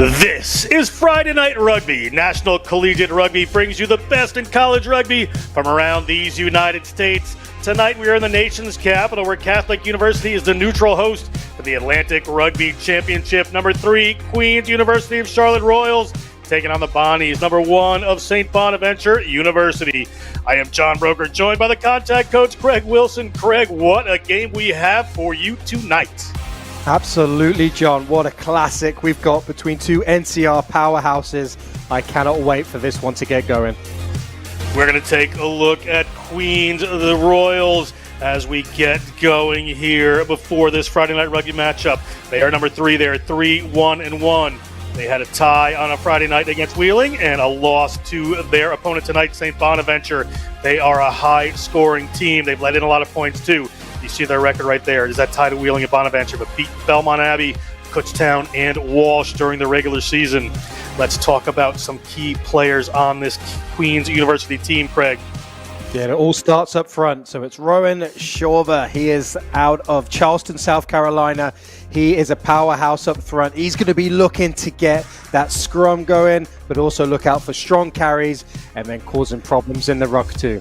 This is Friday Night Rugby. National Collegiate Rugby brings you the best in college rugby from around these United States. Tonight we are in the nation's capital where Catholic University is the neutral host for the Atlantic Rugby Championship. Number 3, Queens University of Charlotte Royals taking on the Bonnies, number 1 of St. Bonaventure University. I am John Broker, joined by the contact coach, Craig Wilson. Craig, what a game we have for you tonight. Absolutely, John. What a classic we've got between two NCR powerhouses. I cannot wait for this one to get going. We're going to take a look at Queens, the Royals, as we get going here before this Friday Night Rugby matchup. They are number 3. They're 3-1-1. They had a tie on a Friday night against Wheeling and a loss to their opponent tonight, St. Bonaventure. They are a high-scoring team. They've let in a lot of points, too. You see their record right there. It is that tie to Wheeling and Bonaventure, but beat Belmont Abbey, Kutztown, and Walsh during the regular season. Let's talk about some key players on this Queens University team, Craig. Yeah, it all starts up front. So it's Rowan Shorver. He is out of Charleston, South Carolina. He is a powerhouse up front. He's going to be looking to get that scrum going, but also look out for strong carries and then causing problems in the ruck too.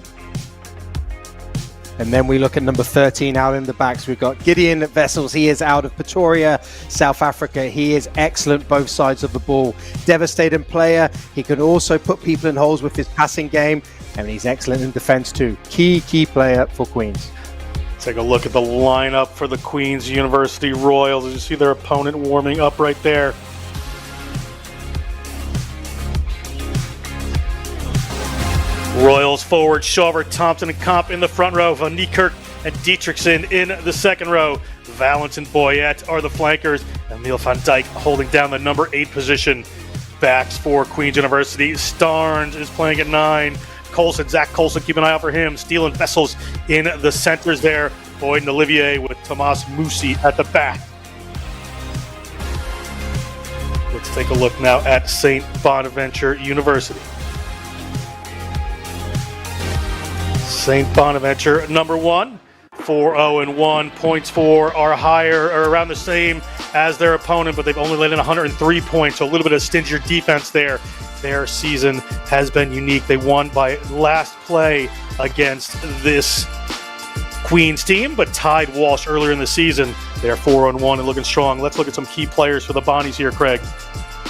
And then we look at number 13 out in the backs. We've got Gideon Vessels. He is out of Pretoria, South Africa. He is excellent both sides of the ball. Devastating player. He can also put people in holes with his passing game, and he's excellent in defense too. Key player for Queens. Take a look at the lineup for the Queens University Royals. As you see their opponent warming up right there. Royals forward, Shawver, Thompson, and Comp in the front row. Van Niekerk and Dietrichson in the second row. Valance and Boyette are the flankers. And Neil van Dijk holding down the number 8 position. Backs for Queens University. Starnes is playing at 9. Colson, Zach Colson, keep an eye out for him. Steele and Vessels in the centers there. Boyd and Olivier with Tomas Musi at the back. Let's take a look now at St. Bonaventure University. St. Bonaventure, number 1, 4-0-1. Points for are higher or around the same as their opponent, but they've only let in 103 points, so a little bit of stingier defense there. Their season has been unique. They won by last play against this Queens team, but tied Walsh earlier in the season. They're 4-1 and looking strong. Let's look at some key players for the Bonnies here, Craig.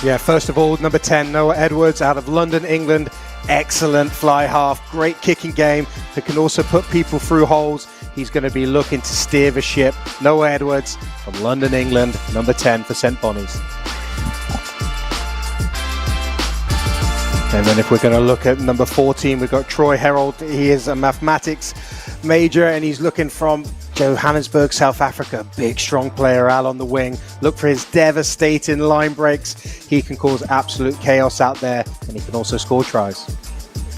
Yeah, first of all, number 10, Noah Edwards out of London, England. Excellent fly half, great kicking game that can also put people through holes. He's going to be looking to steer the ship. Noah Edwards from London, England, number 10 for St. Bonnies. And then if we're going to look at number 14, we've got Troy Herold. He is a mathematics major and he's looking from Johannesburg, South Africa. Big, strong player, Al on the wing. Look for his devastating line breaks. He can cause absolute chaos out there, and he can also score tries.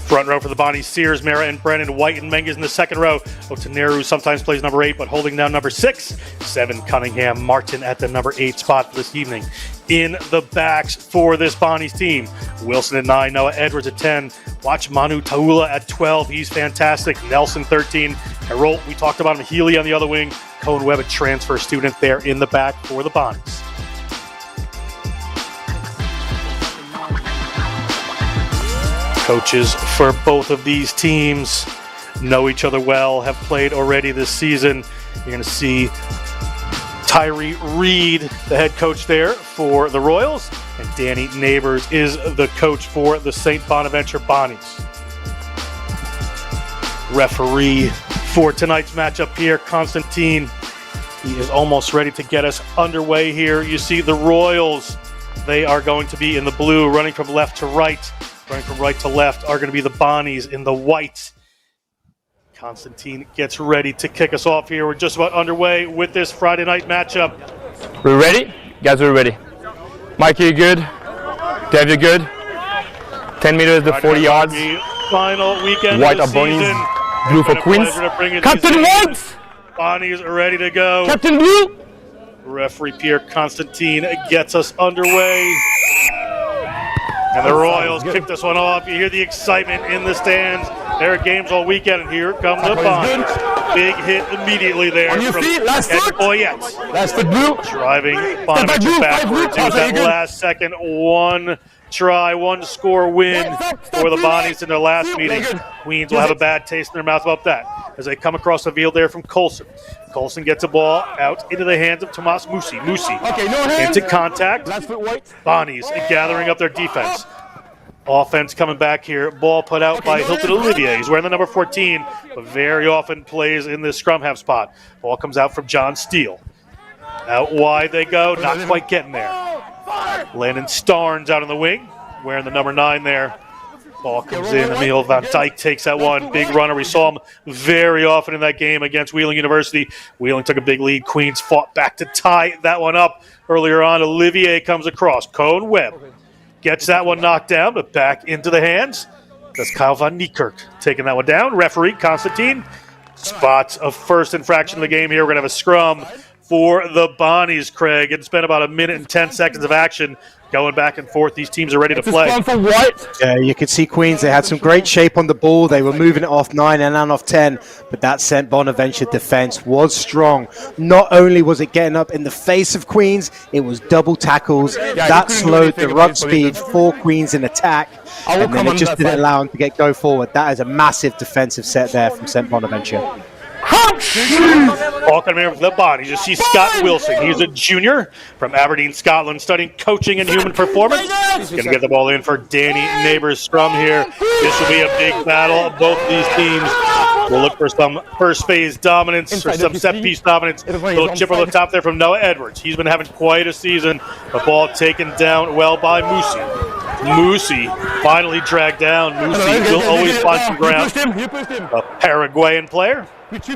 Front row for the Bonnies, Sears, Mara, and Brennan. White and Menges in the second row. Otaneru sometimes plays number 8, but holding down number 6. 7, Cunningham. Martin at the number 8 spot for this evening. In the backs for this Bonnies team, Wilson at 9, Noah Edwards at 10. Watch Manu Taula at 12. He's fantastic. Nelson 13. Herold, we talked about him. Healy on the other wing. Cohen Webb, a transfer student there in the back for the Bonnies. Coaches for both of these teams know each other well, have played already this season. You're going to see Tyree Reed, the head coach there for the Royals, and Danny Neighbors is the coach for the St. Bonaventure Bonnies. Referee for tonight's matchup here, Constantine. He is almost ready to get us underway here. You see the Royals, they are going to be in the blue, running from left to right. Running from right to left are going to be the Bonnies in the white. Constantine gets ready to kick us off here. We're just about underway with this Friday night matchup. We're ready? Guys, we're ready. Mike, you good? Dev, you good? 10 meters to 40 yards. Final weekend White of the are season. Bonnies. Blue for Queens. Captain White! Bonnies are ready to go. Captain Blue! Referee Pierre Constantine gets us underway. And the Royals kick this one off. You hear the excitement in the stands. There are games all weekend, and here come the Bonnies. big hit immediately there. On your from feet, last foot. Boyette. Last foot blue. Driving Bonaventure backwards. It was that last second one try, one score win for the Bonnies in their last meeting. Queens will have a bad taste in their mouth about that as they come across the field there from Colson. Colson gets a ball out into the hands of Tomas Musi. Okay, no hands. Into contact. Last foot white. Bonnies gathering up their defense. Offense coming back here. Ball put out by Hilton Olivier. He's wearing the number 14, but very often plays in this scrum half spot. Ball comes out from John Steele. Out wide they go, not quite getting there. Landon Starnes out on the wing, wearing the number 9 there. Ball comes in. Emil Van Dyke takes that one. Big runner. We saw him very often in that game against Wheeling University. Wheeling took a big lead. Queens fought back to tie that one up earlier on. Olivier comes across. Cohen Webb gets that one knocked down, but back into the hands. That's Kyle Van Niekerk taking that one down. Referee Constantine spots a first infraction of the game here. We're going to have a scrum for the Bonnies, Craig. It's been about a minute and 10 seconds of action going back and forth. These teams are ready to play. For what? Yeah, you could see Queens. They had some great shape on the ball. They were moving it off 9 and off 10, but that St. Bonaventure defense was strong. Not only was it getting up in the face of Queens, it was double tackles. That slowed the ruck speed for Queens in attack, and then it just didn't allow them to go forward. That is a massive defensive set there from St. Bonaventure. Ball coming in with the Bonnies. You see Scott Wilson. He's a junior from Aberdeen, Scotland, studying coaching and human performance. He's going to get the ball in for Danny Neighbors' scrum here. This will be a big battle. Both of these teams will look for some first phase dominance or some set piece dominance. A little chip on the top there from Noah Edwards. He's been having quite a season. The ball taken down well by Musi finally dragged down. Musi will always find some ground. A Paraguayan player. Up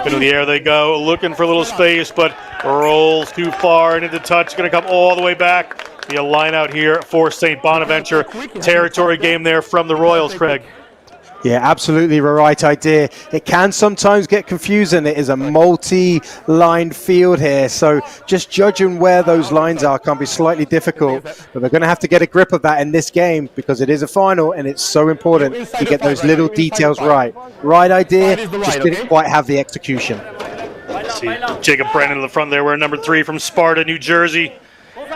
into the air they go, looking for a little space, but rolls too far and into touch. Going to come all the way back. Be a line out here for St. Bonaventure. Territory game there from the Royals, Craig. Yeah, absolutely the right idea. It can sometimes get confusing. It is a multi-line field here, so just judging where those lines are can be slightly difficult. But we're going to have to get a grip of that in this game because it is a final and it's so important to get those little details right. Right idea, just didn't quite have the execution. See Jacob Brennan in the front there, wearing number 3 from Sparta, New Jersey.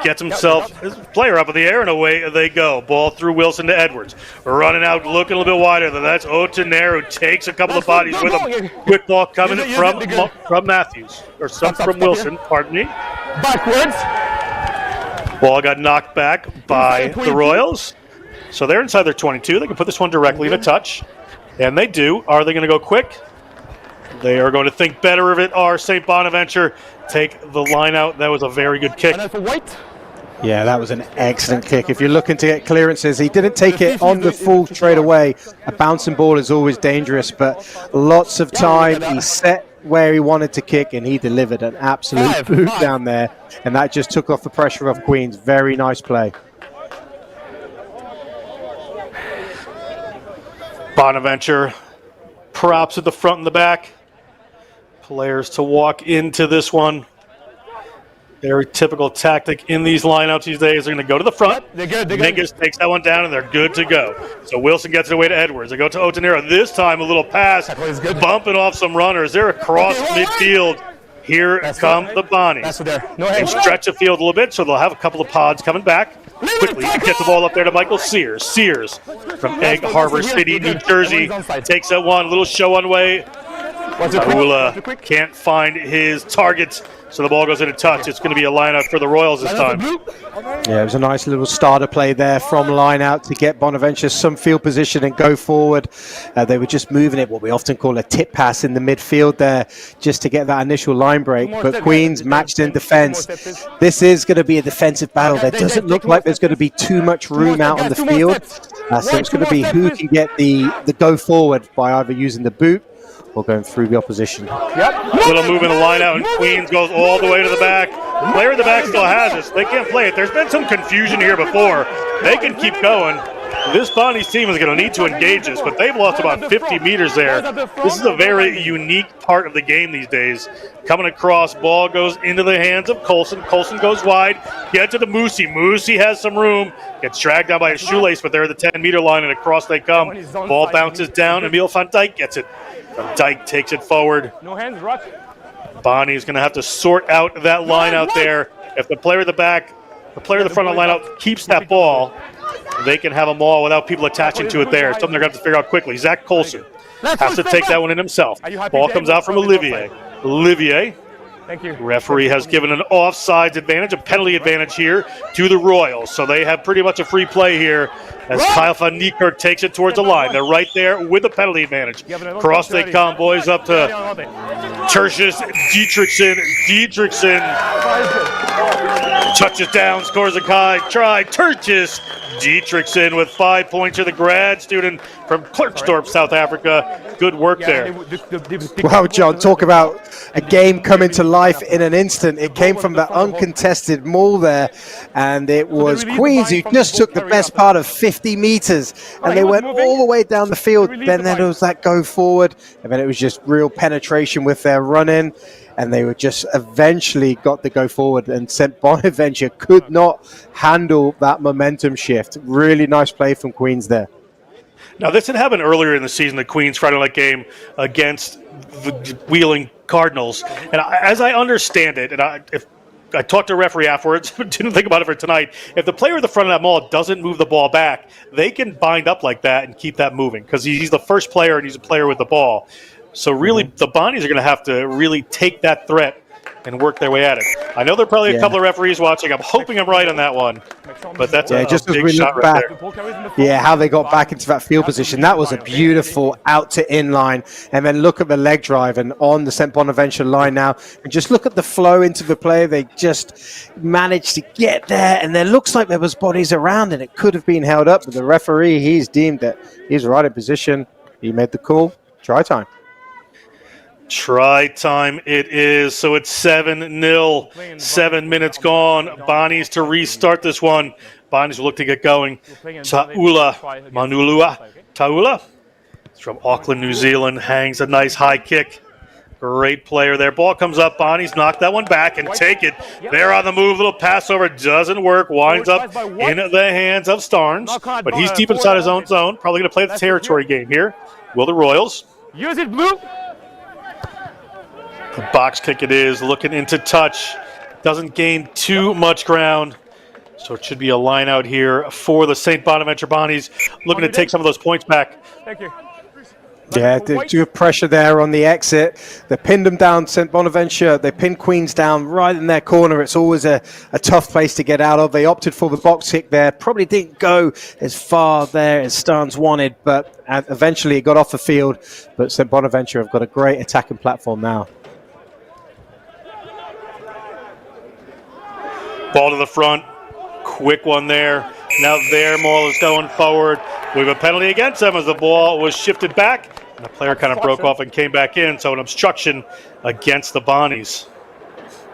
Gets himself his player up in the air, and away they go. Ball through Wilson to Edwards. Running out, looking a little bit wider. That's Otener, who takes a couple of bodies with him. Quick ball coming from Matthews, or from Wilson, pardon me. Backwards. Ball got knocked back by the Royals. So they're inside their 22. They can put this one directly in a touch. And they do. Are they going to go quick? They are going to think better of it. Are St. Bonaventure take the line out. That was a very good kick. Yeah, that was an excellent kick. If you're looking to get clearances, he didn't take it on the full straight away. A bouncing ball is always dangerous, but lots of time he set where he wanted to kick and he delivered an absolute boot down there, and that just took off the pressure of Queens. Very nice play. Bonaventure, props at the front and the back. Players to walk into this one. Very typical tactic in these lineouts these days. They're going to go to the front. They're good. Mingus takes that one down, and they're good to go. So Wilson gets it away to Edwards. They go to Otenera. This time a little pass, bumping off some runners. They're across midfield. Here come the Bonnies. They stretch the field a little bit, so they'll have a couple of pods coming back. Quickly get the ball up there to Michael Sears. Sears from Egg Harbor City, New Jersey, takes that one. A little show on way. Rahula can't find his targets, so the ball goes into touch. It's going to be a line out for the Royals this time. Yeah, it was a nice little starter play there from line out to get Bonaventure some field position and go forward. They were just moving it, what we often call a tip pass in the midfield there, just to get that initial line break. But Queens matched in defense. This is going to be a defensive battle. There doesn't look like there's going to be too much room out on the field. So it's going to be who can get the go forward by either using the boot or going through the opposition. Little move in the line out, and Queens goes all the way to the back. The player in the back still has this. They can't play it. There's been some confusion here before. They can keep going. This Bonnie's team is going to need to engage this, but they've lost about 50 meters there. This is a very unique part of the game these days. Coming across, ball goes into the hands of Colson. Colson goes wide, gets to the Moosey. Moosey has some room, gets dragged down by a shoelace, but they're at the 10-meter line, and across they come. Ball bounces down. Emil van Dijk gets it. Van Dijk takes it forward. No hands, rush. Bonnie's going to have to sort out that line out there. If the player at the back, the player at the front of the line out keeps that ball, they can have a maul without people attaching to it there. Something they're going to have to figure out quickly. Zach Colson has to take that one in himself. Ball comes out from Olivier. Olivier. Thank you. Referee has given an offsides advantage, a penalty advantage here to the Royals. So they have pretty much a free play here as Kyle van Niekerk takes it towards the line. They're right there with the penalty advantage. Cross they come, boys, up to Tertius Dietrichson. Dietrichson touches down, scores a try. Tertius Dietrichson with 5 points to the grad student from Klerksdorp, South Africa. Good work there. Wow, John, talk about a game coming to life in an instant. It came from the uncontested maul there, and it was Queens who just took the best part of 50 meters, and they went all the way down the field. Then there was that go forward, and then it was just real penetration with their run-in, and they were just eventually got the go forward, and St. Bonaventure could not handle that momentum shift. Really nice play from Queens there. Now, this had happened earlier in the season, the Queens Friday night game against the Wheeling Cardinals. And as I understand it, and if I talked to a referee afterwards, but didn't think about it for tonight, if the player at the front of that maul doesn't move the ball back, they can bind up like that and keep that moving because he's the first player and he's a player with the ball. So really, the Bonnies are going to have to really take that threat and work their way at it. I know there are probably a couple of referees watching. I'm hoping I'm right on that one. But that's a just big as we shot look right back, there. Yeah, how they got back into that field position. That was a beautiful out to in line. And then look at the leg drive and on the St. Bonaventure line now. And just look at the flow into the play. They just managed to get there. And there looks like there was bodies around and it could have been held up. But the referee, he's deemed that he's right in position. He made the call. Try time. Try time it is. So it's 7-0. 7 minutes gone. Bonnies to restart this one. Bonnies will look to get going. Taula Manulua. Taula is from Auckland, New Zealand. Hangs a nice high kick. Great player there. Ball comes up. Bonnies knock that one back and take it. They're on the move. Little pass over. Doesn't work. Winds up in the hands of Starnes. But he's deep inside his own zone. Probably going to play the territory game here. Will the Royals? Use it, Blue. The box kick it is, looking into touch. Doesn't gain too much ground. So it should be a line out here for the St. Bonaventure Bonnies, looking to take some of those points back. Thank you. Yeah, they do pressure there on the exit. They pinned them down, St. Bonaventure. They pinned Queens down right in their corner. It's always a tough place to get out of. They opted for the box kick there. Probably didn't go as far there as Starnes wanted, but eventually it got off the field. But St. Bonaventure have got a great attacking platform now. Ball to the front. Quick one there. Now their maul is going forward. We have a penalty against them as the ball was shifted back. And the player kind of broke off and came back in. So an obstruction against the Bonnies.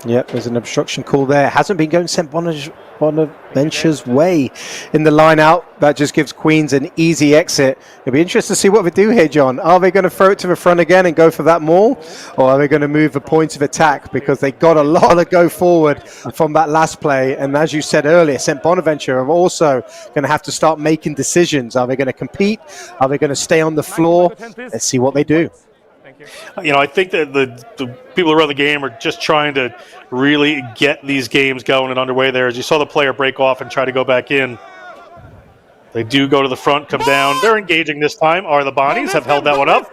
Yep, there's an obstruction call there. It hasn't been going St. Bonaventure's way in the line out. That just gives Queens an easy exit. It'll be interesting to see what they do here, John. Are they going to throw it to the front again and go for that maul? Or are they going to move the point of attack? Because they got a lot of go forward from that last play. And as you said earlier, St. Bonaventure are also going to have to start making decisions. Are they going to compete? Are they going to stay on the floor? Let's see what they do. You know, I think that the people around the game are just trying to really get these games going and underway there. As you saw the player break off and try to go back in. They do go to the front, come down. They're engaging this time. Are the Bonnies have held that one up.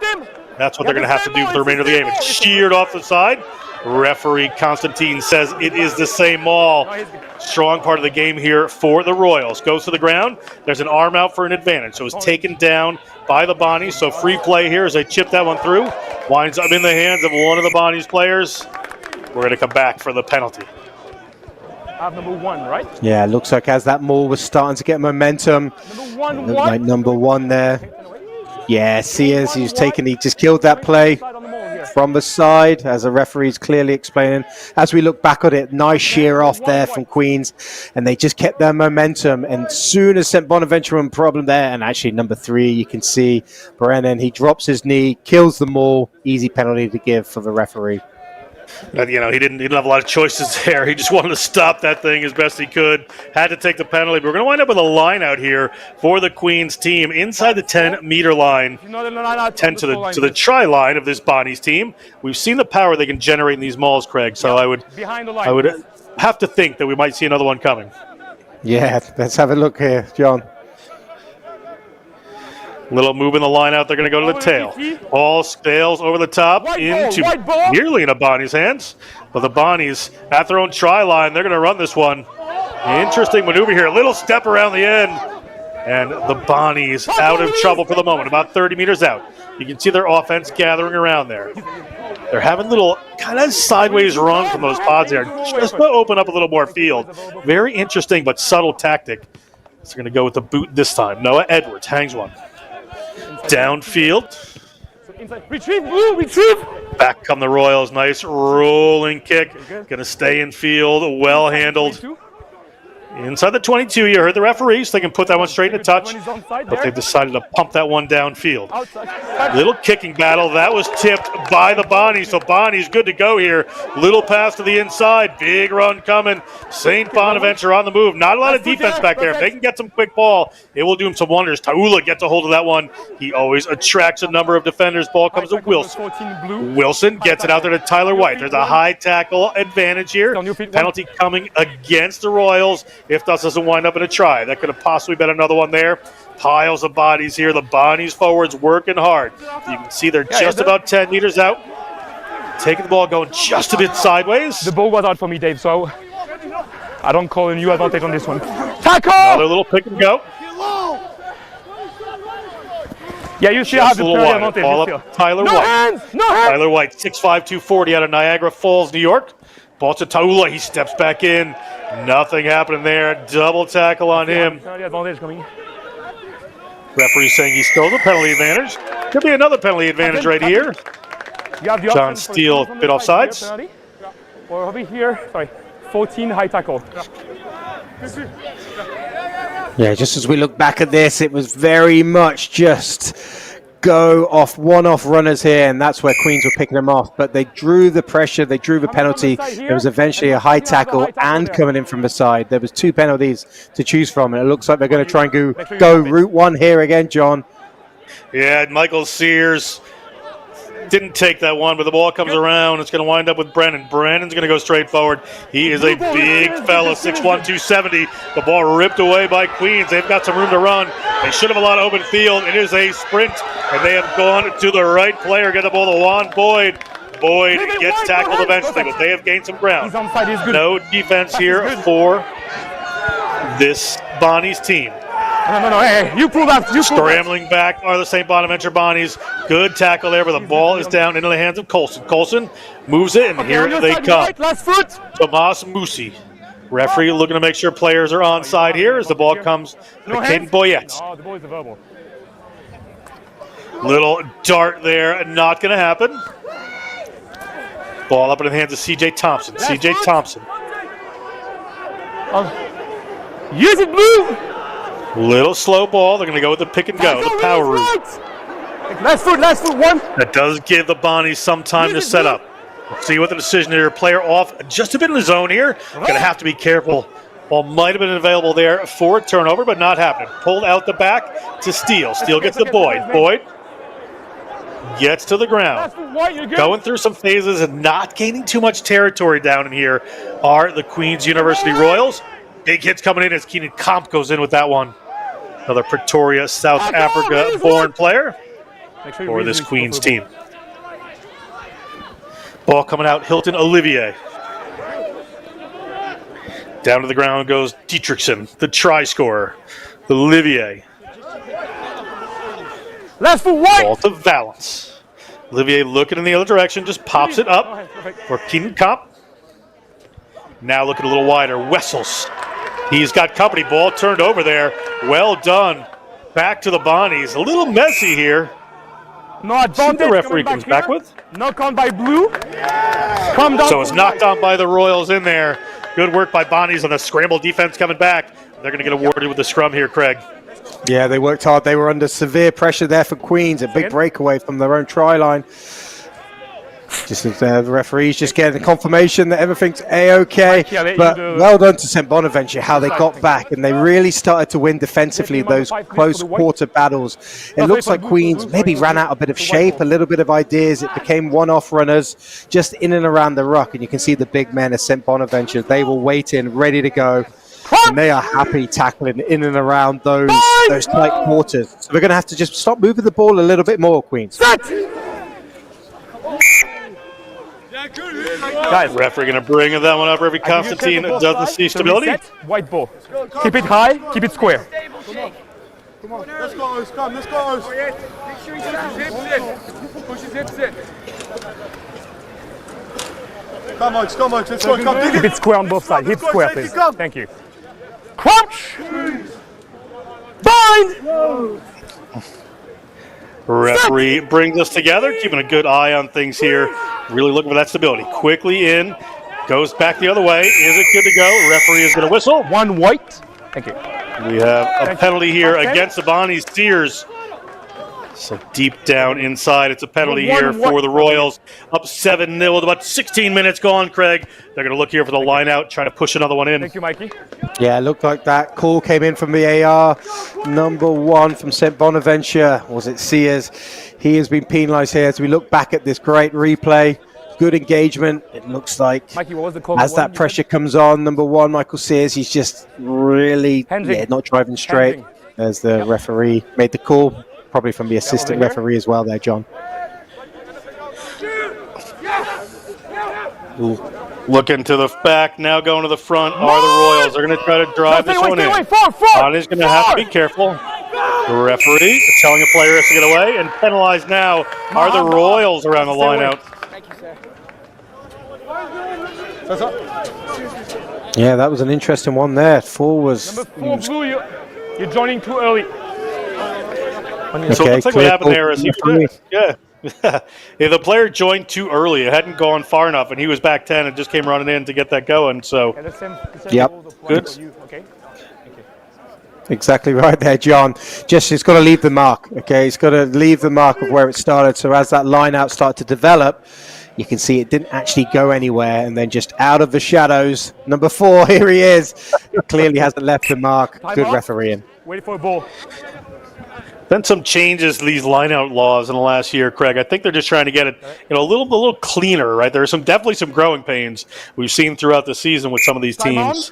That's what they're going to have to do for the remainder of the game. It's sheared off the side. Referee Constantine says it is the same maul. Strong part of the game here for the Royals. Goes to the ground. There's an arm out for an advantage. So it's taken down by the Bonnies. So free play here as they chip that one through. Winds up in the hands of one of the Bonnies players. We're going to come back for the penalty. Number 1, right? Yeah, it looks like as that maul was starting to get momentum. Like number 1 there. Yeah, Sears, he just killed that play. from the side, as the referee's clearly explaining. As we look back at it, nice shear off there from Queens, and they just kept their momentum. And soon as St. Bonaventure in problem there, and actually number 3, you can see Brennan, he drops his knee, kills them all. Easy penalty to give for the referee. But, you know, he didn't have a lot of choices there. He just wanted to stop that thing as best he could. Had to take the penalty. But we're going to wind up with a line out here for the Queens team inside the 10-meter line. 10 to the try line of this Bonnie's team. We've seen the power they can generate in these mauls, Craig. So I would have to think that we might see another one coming. Yeah, let's have a look here, John. Little move in the line out. They're going to go to the tail. Ball sails over the top into nearly into Bonnie's hands. But the Bonnies at their own try line, they're going to run this one. Interesting maneuver here. A little step around the end. And the Bonnies out of trouble for the moment, about 30 meters out. You can see their offense gathering around there. They're having little kind of sideways run from those pods there, just to open up a little more field. Very interesting but subtle tactic. So they're going to go with the boot this time. Noah Edwards hangs one. Downfield. Retrieve. Back come the Royals. Nice rolling kick. Going to stay in field. Well handled. Inside the 22, you heard the referees. They can put that one straight in a touch, but they've decided to pump that one downfield. Little kicking battle. That was tipped by the Bonnies, so Bonnie's good to go here. Little pass to the inside. Big run coming. St. Bonaventure on the move. Not a lot of defense back there. If they can get some quick ball, it will do him some wonders. Taula gets a hold of that one. He always attracts a number of defenders. Ball comes to Wilson. Wilson gets it out there to Tyler White. There's a high tackle advantage here. Penalty coming against the Royals. If that doesn't wind up in a try, that could have possibly been another one there. Piles of bodies here. The Bonnies forwards working hard. You can see they're just about 10 meters out. Taking the ball, going just a bit sideways. The ball was out for me, Dave, so I don't call a new advantage on this one. Tackle! Another little pick and go. Yeah, you still have the penalty advantage. Ball up Tyler No White. hands! No hands! Tyler White, 6'5", 240 out of Niagara Falls, New York. Ball to Taula. He steps back in. Nothing happening there. Double tackle on him. Penalty advantage coming. Referee saying he stole the penalty advantage. Could be another penalty advantage right here. John Steele, bit offsides. Or over here, sorry, 14 high tackle. Yeah, just as we look back at this, it was very much just one-off runners here, and that's where Queens were picking them off. But they drew the pressure, they drew the penalty. There was eventually a high tackle and coming in from the side. There was 2 penalties to choose from, and it looks like they're going to try and go route 1 here again, John. Yeah, Michael Sears didn't take that one, but the ball comes around. It's going to wind up with Brennan. Brennan's going to go straight forward. He is a big fella, 6'1", 270. The ball ripped away by Queens. They've got some room to run. They should have a lot of open field. It is a sprint, and they have gone to the right player. Get the ball to Juan Boyd. Boyd gets tackled eventually, but they have gained some ground. No defense here for this Bonnies team. No, hey, you pull that. Scrambling back are the St. Bonaventure Bonnies. Good tackle there, but the ball is down into the hands of Colson. Colson moves it, and here they come. Right, last foot. Tomas Musi. Referee looking to make sure players are onside here as the ball comes to Caden Boyette. Oh, the ball is verbal. Little dart there, not going to happen. Ball up in the hands of C.J. Thompson. C.J. Thompson. Use it, Blue. Little slow ball. They're going to go with the pick and go, the power route. Last foot, one. That does give the Bonnies some time to set up. Let's see what the decision here. Player off just a bit in the zone here. Going to have to be careful. Ball might have been available there for a turnover, but not happening. Pulled out the back to Steele. Steele gets to Boyd. Boyd gets to the ground. Going through some phases and not gaining too much territory down in here are the Queens University Royals. Big hits coming in as Keenan Comp goes in with that one. Another Pretoria, South Africa-born player for this Queens team. Ball coming out, Hilton Olivier. Down to the ground goes Dietrichson, the try scorer. Olivier. Last for White. Ball to Valance. Olivier looking in the other direction, just pops it up for Keenan Comp. Now looking a little wider, Wessels. He's got company. Ball turned over there. Well done. Back to the Bonnies. A little messy here. No See advantage. what the referee coming comes back here. with. Knock on by blue. Come down. So it's knocked on by the Royals in there. Good work by Bonnies on the scramble defense coming back. They're going to get awarded with the scrum here, Craig. Yeah, they worked hard. They were under severe pressure there for Queens. A big breakaway from their own try line. Just as the referee's just getting the confirmation that everything's A-OK. But well done to St. Bonaventure, how they got back, and they really started to win defensively those close quarter battles. It looks like Queens maybe ran out a bit of shape, a little bit of ideas. It became one-off runners just in and around the ruck, and you can see the big men of St. Bonaventure. They were waiting, ready to go, and they are happy tackling in and around those tight quarters. So we're going to have to just stop moving the ball a little bit more, Queens. Guys, Referee going to bring that one up. Every Constantine doesn't see stability. White ball. Keep it high, keep it square. Come on, let's go, let's go. Make sure he push his hips in. Come on, let's go, come. Keep it square on both sides. Hip square, please. Thank you. Crouch! Bind! Referee brings us together, keeping a good eye on things here. Really looking for that stability. Quickly in, goes back the other way. Is it good to go? Referee is going to whistle. One white. Thank you. We have a penalty here against the Bonnies. Sears. So deep down inside, it's a penalty here for the Royals. Up 7-0 with about 16 minutes gone, Craig. They're going to look here for the line out, try to push another one in. Thank you, Mikey. Yeah, it looked like that call came in from the AR. Number 1 from St. Bonaventure. Was it Sears? He has been penalised here as we look back at this great replay. Good engagement. It looks like Mikey, what was the call? as that pressure comes on, number 1, Michael Sears, he's just really not driving straight. As the referee made the call, probably from the assistant referee as well there, John. Looking to the back, now going to the front are the Royals. They're going to try to drive this one in. Bonnie's going to have to be careful. The referee telling a player to get away, and penalized now are the Royals around the line out. Thank you, sir. Yeah, that was an interesting one there. 4 was... Number 4, blue, you're joining too early. So it looks like what happened there is the player joined too early. It hadn't gone far enough, and he was back 10 and just came running in to get that going. So, yep, good. Okay. Exactly right there, John. Just it's got to leave the mark. Okay, it's got to leave the mark of where it started. So as that line out started to develop, you can see it didn't actually go anywhere, and then just out of the shadows, number 4, here he is. Clearly hasn't left the mark. Good refereeing. Wait for a ball. Been some changes to these line-out laws in the last year, Craig. I think they're just trying to get it, a little cleaner, right? There's definitely some growing pains we've seen throughout the season with some of these teams.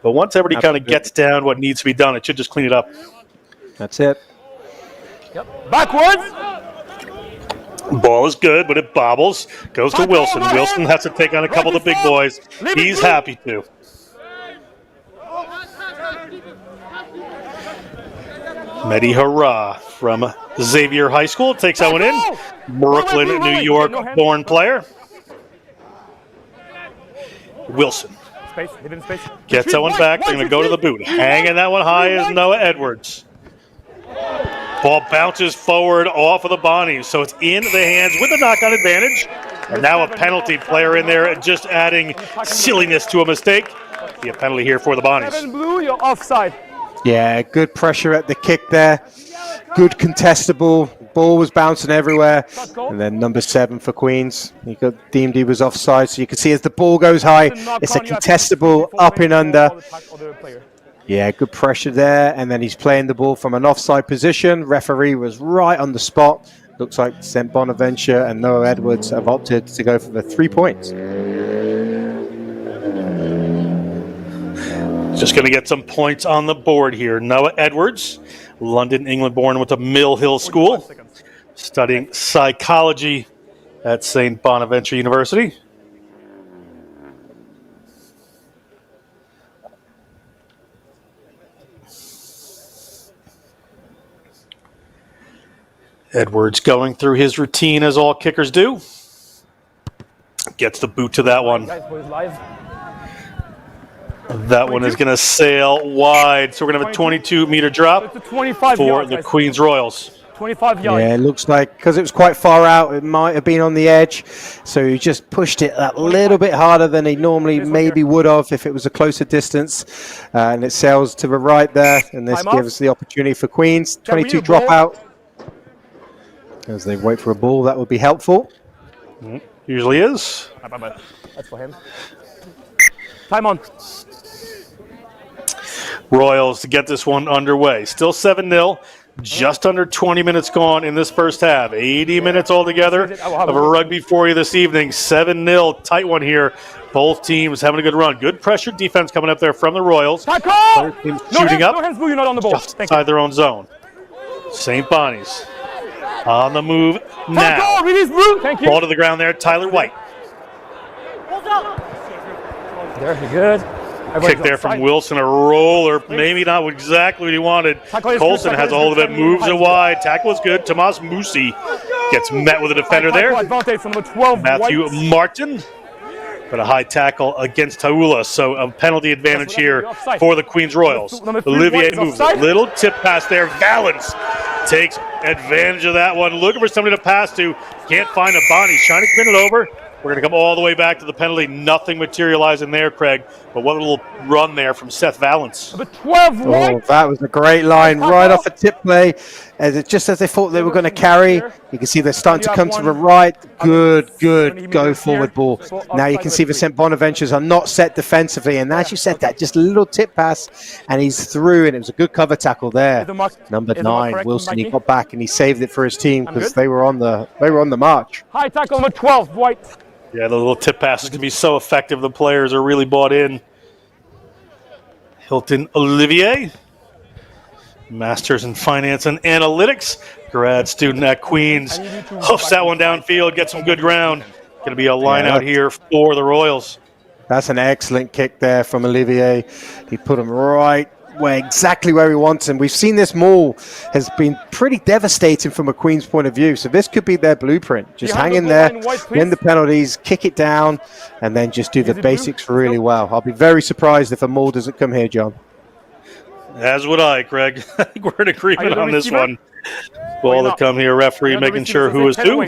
But once everybody kind of gets down what needs to be done, it should just clean it up. That's it. Yep. Backwards. Ball is good, but it bobbles. Goes to Wilson. Wilson has to take on a couple of the big boys. He's happy to. Mehdi Hurrah from Xavier High School takes that one in. Brooklyn, New York born player. Wilson gets that one back. They're going to go to the boot. Hanging that one high is Noah Edwards. Ball bounces forward off of the Bonnies, so it's in the hands with the knock-on advantage. And now a penalty, player in there just adding silliness to a mistake. Be a penalty here for the Bonnies. Blue, you're offside. Yeah, good pressure at the kick there. Good contestable. Ball was bouncing everywhere. And then number 7 for Queens. He got deemed he was offside. So you can see as the ball goes high, it's a contestable up and under. Yeah, good pressure there. And then he's playing the ball from an offside position. Referee was right on the spot. Looks like St. Bonaventure and Noah Edwards have opted to go for the 3 points. Just going to get some points on the board here. Noah Edwards, London, England born, went to Mill Hill School, studying psychology at St. Bonaventure University. Edwards going through his routine as all kickers do. Gets the boot to that one. That one is going to sail wide. So we're going to have a 22-meter drop for the Queens Royals. 25 yards. Yeah, it looks like, because it was quite far out, it might have been on the edge. So he just pushed it that little bit harder than he normally maybe would have if it was a closer distance. And it sails to the right there. And this gives the opportunity for Queens. 22 dropout. As they wait for a ball, that would be helpful. Usually is. That's for him. Time on. Royals to get this one underway. Still 7-0. Just under 20 minutes gone in this first half. 80 minutes altogether of a rugby for you this evening. 7-0. Tight one here. Both teams having a good run. Good pressure defense coming up there from the Royals. Shooting up. No hands, you're not on the ball. Just inside their own zone. St. Bonnie's on the move now. Thank you. Ball to the ground there. Tyler White. There, you're good. Kick there from Wilson, a roller, maybe not exactly what he wanted. Colson has a hold of it, moves it wide. Tackle is good. Tomas Musi gets met with a defender there. Matthew Martin, but a high tackle against Taula, so a penalty advantage here for the Queens Royals. Olivier moves a little tip pass there. Valance takes advantage of that one, looking for somebody to pass to. Can't find a Bonnie. Trying to spin it over. We're going to come all the way back to the penalty. Nothing materializing there, Craig. But what a little run there from Seth Valance. Oh, that was a great line right off a tip play. Just as they thought they were going to carry, you can see they're starting to come to the right. Good go forward ball. Now you can see the St. Bonaventures are not set defensively. And as you said that, just a little tip pass and he's through. And it was a good cover tackle there. Number 9, Wilson, he got back and he saved it for his team because they were on the march. High tackle number 12, White. Yeah, the little tip passes can be so effective. The players are really bought in. Hilton Olivier, Masters in Finance and Analytics, grad student at Queens. Hoofs that one downfield, gets some good ground. Going to be a line out here for the Royals. That's an excellent kick there from Olivier. He put him right exactly where he wants him. We've seen this maul has been pretty devastating from a Queen's point of view. So this could be their blueprint. Just hang in there, win the penalties, kick it down, and then just do the basics really well. I'll be very surprised if a maul doesn't come here, John. As would I, Craig. I think we're in agreement on this one. Ball to come here, referee making sure who is who.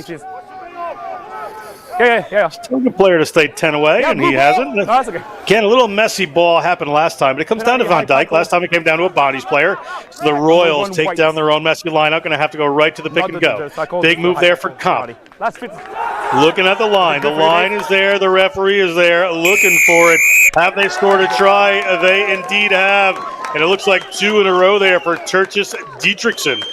Yeah. Still a good player to stay 10 away, and he hasn't. No, that's okay. Again, a little messy ball happened last time, but it comes down to Van Dyke. Last time it came down to a Bonnie's player. So the Royals take down their own messy lineup, going to have to go right to the pick and go. Big move there for Comp. Looking at the line. The line is there. The referee is there looking for it. Have they scored a try? They indeed have. And it looks like 2 in a row there for Tertius Dietrichson.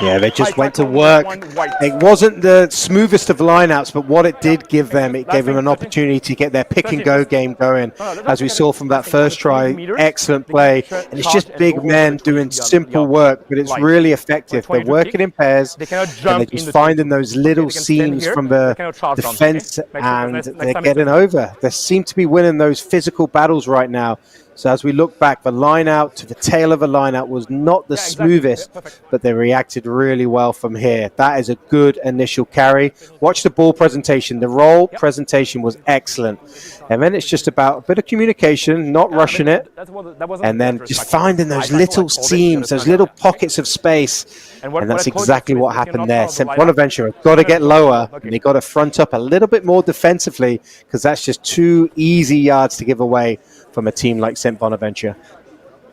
Yeah, they just went to work. It wasn't the smoothest of lineouts, but what it did give them, it gave them an opportunity to get their pick-and-go game going. As we saw from that first try, excellent play. And it's just big men doing simple work, but it's really effective. They're working in pairs, and they're just finding those little seams from the defense, and they're getting over. They seem to be winning those physical battles right now. So as we look back, the line out to the tail of the line out was not the smoothest, but they reacted really well from here. That is a good initial carry. Watch the ball presentation. The roll presentation was excellent. And then it's just about a bit of communication, not rushing it, and then just finding those little seams, those little pockets of space. And that's exactly what happened there. St. Bonaventure have got to get lower, and they've got to front up a little bit more defensively because that's just 2 easy yards to give away from a team like St. Bonaventure.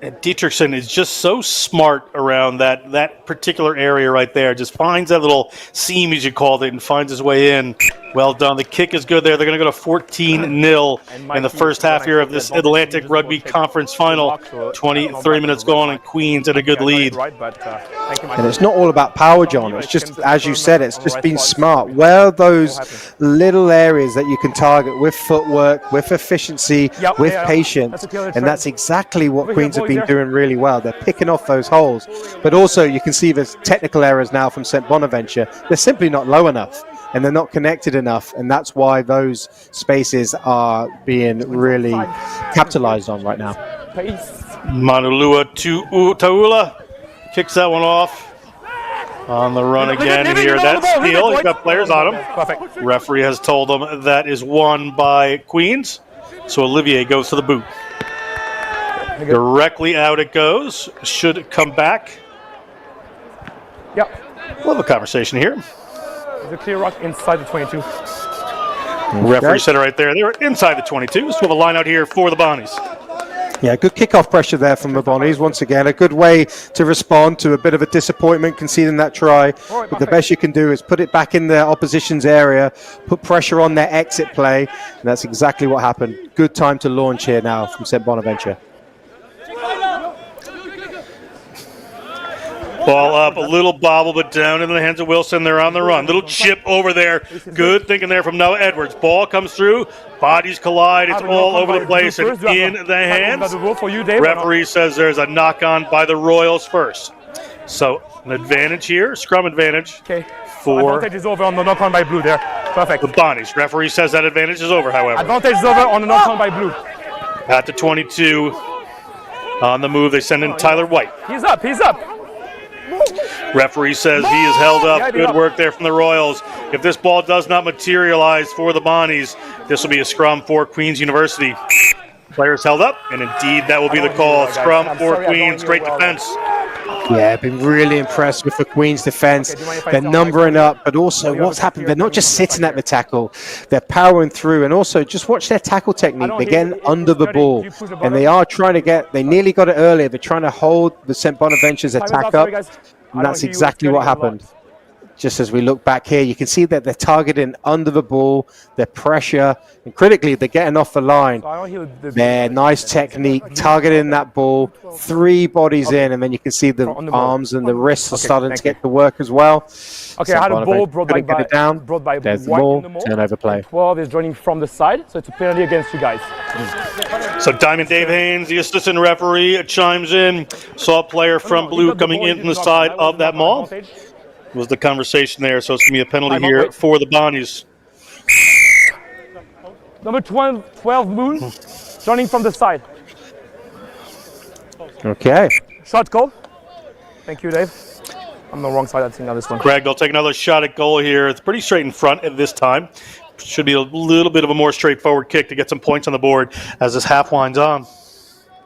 And Dietrichson is just so smart around that particular area right there. Just finds that little seam, as you called it, and finds his way in. Well done. The kick is good there. They're going to go to 14-0 in the first half here of this Atlantic Rugby Conference Final. 23 minutes gone, and Queens at a good lead. And it's not all about power, John. It's just, as you said, it's just being smart. Where are those little areas that you can target with footwork, with efficiency, with patience? And that's exactly what Queens have been doing really well. They're picking off those holes. But also, you can see there's technical errors now from St. Bonaventure. They're simply not low enough, and they're not connected enough. And that's why those spaces are being really capitalized on right now. Manulua to Taula. Kicks that one off. On the run again here. That's steal. He's got players on him. Perfect. Referee has told him that is won by Queens. So Olivier goes to the boot. Directly out it goes. Should come back. Yep. We'll have a conversation here. The clear rock inside the 22. Referee said it right there. They were inside the 22. So we have a line out here for the Bonnies. Yeah, good kickoff pressure there from the Bonnies. Once again, a good way to respond to a bit of a disappointment conceding that try. But the best you can do is put it back in the opposition's area, put pressure on their exit play, and that's exactly what happened. Good time to launch here now from St. Bonaventure. Ball up, a little bobble, but down into the hands of Wilson. They're on the run. Little chip over there. Good thinking there from Noah Edwards. Ball comes through. Bodies collide. It's all over the place and in the hands. Referee says there's a knock-on by the Royals first. So an advantage here, scrum advantage. Okay. For advantage is over on the knock-on by blue there. Perfect. The Bonnies. Referee says that advantage is over, however. Advantage is over on the knock-on by blue. At the 22. On the move, they send in Tyler White. He's up. He's up. Referee says he is held up. Good work there from the Royals. If this ball does not materialize for the Bonnies, this will be a scrum for Queens University. Players held up, and indeed that will be the call. Scrum for Queens. Great defense. Yeah, I've been really impressed with the Queens defense. They're numbering up, but also what's happened, they're not just sitting at the tackle, they're powering through, and also just watch their tackle technique. They're getting under the ball, and they are trying to get, they nearly got it earlier, they're trying to hold the St. Bonaventure's attack up, and that's exactly what happened. Just as we look back here, you can see that they're targeting under the ball, their pressure, and critically, they're getting off the line. Their nice technique, targeting that ball, 3 bodies in, and then you can see the arms and the wrists are starting to get to work as well. Okay, I had a ball brought by There's the ball, turnover play. 12 is joining from the side, so it's a penalty against you guys. So Diamond Dave Haynes, the assistant referee, chimes in. Saw a player from blue coming in from the side of that maul. Was the conversation there, so it's going to be a penalty here for the Bonnies. Number 12 Moon, joining from the side. Okay. Shot goal. Thank you, Dave. I'm on the wrong side, I think, on this one. Greg, they'll take another shot at goal here. It's pretty straight in front at this time. Should be a little bit of a more straightforward kick to get some points on the board as this half winds on.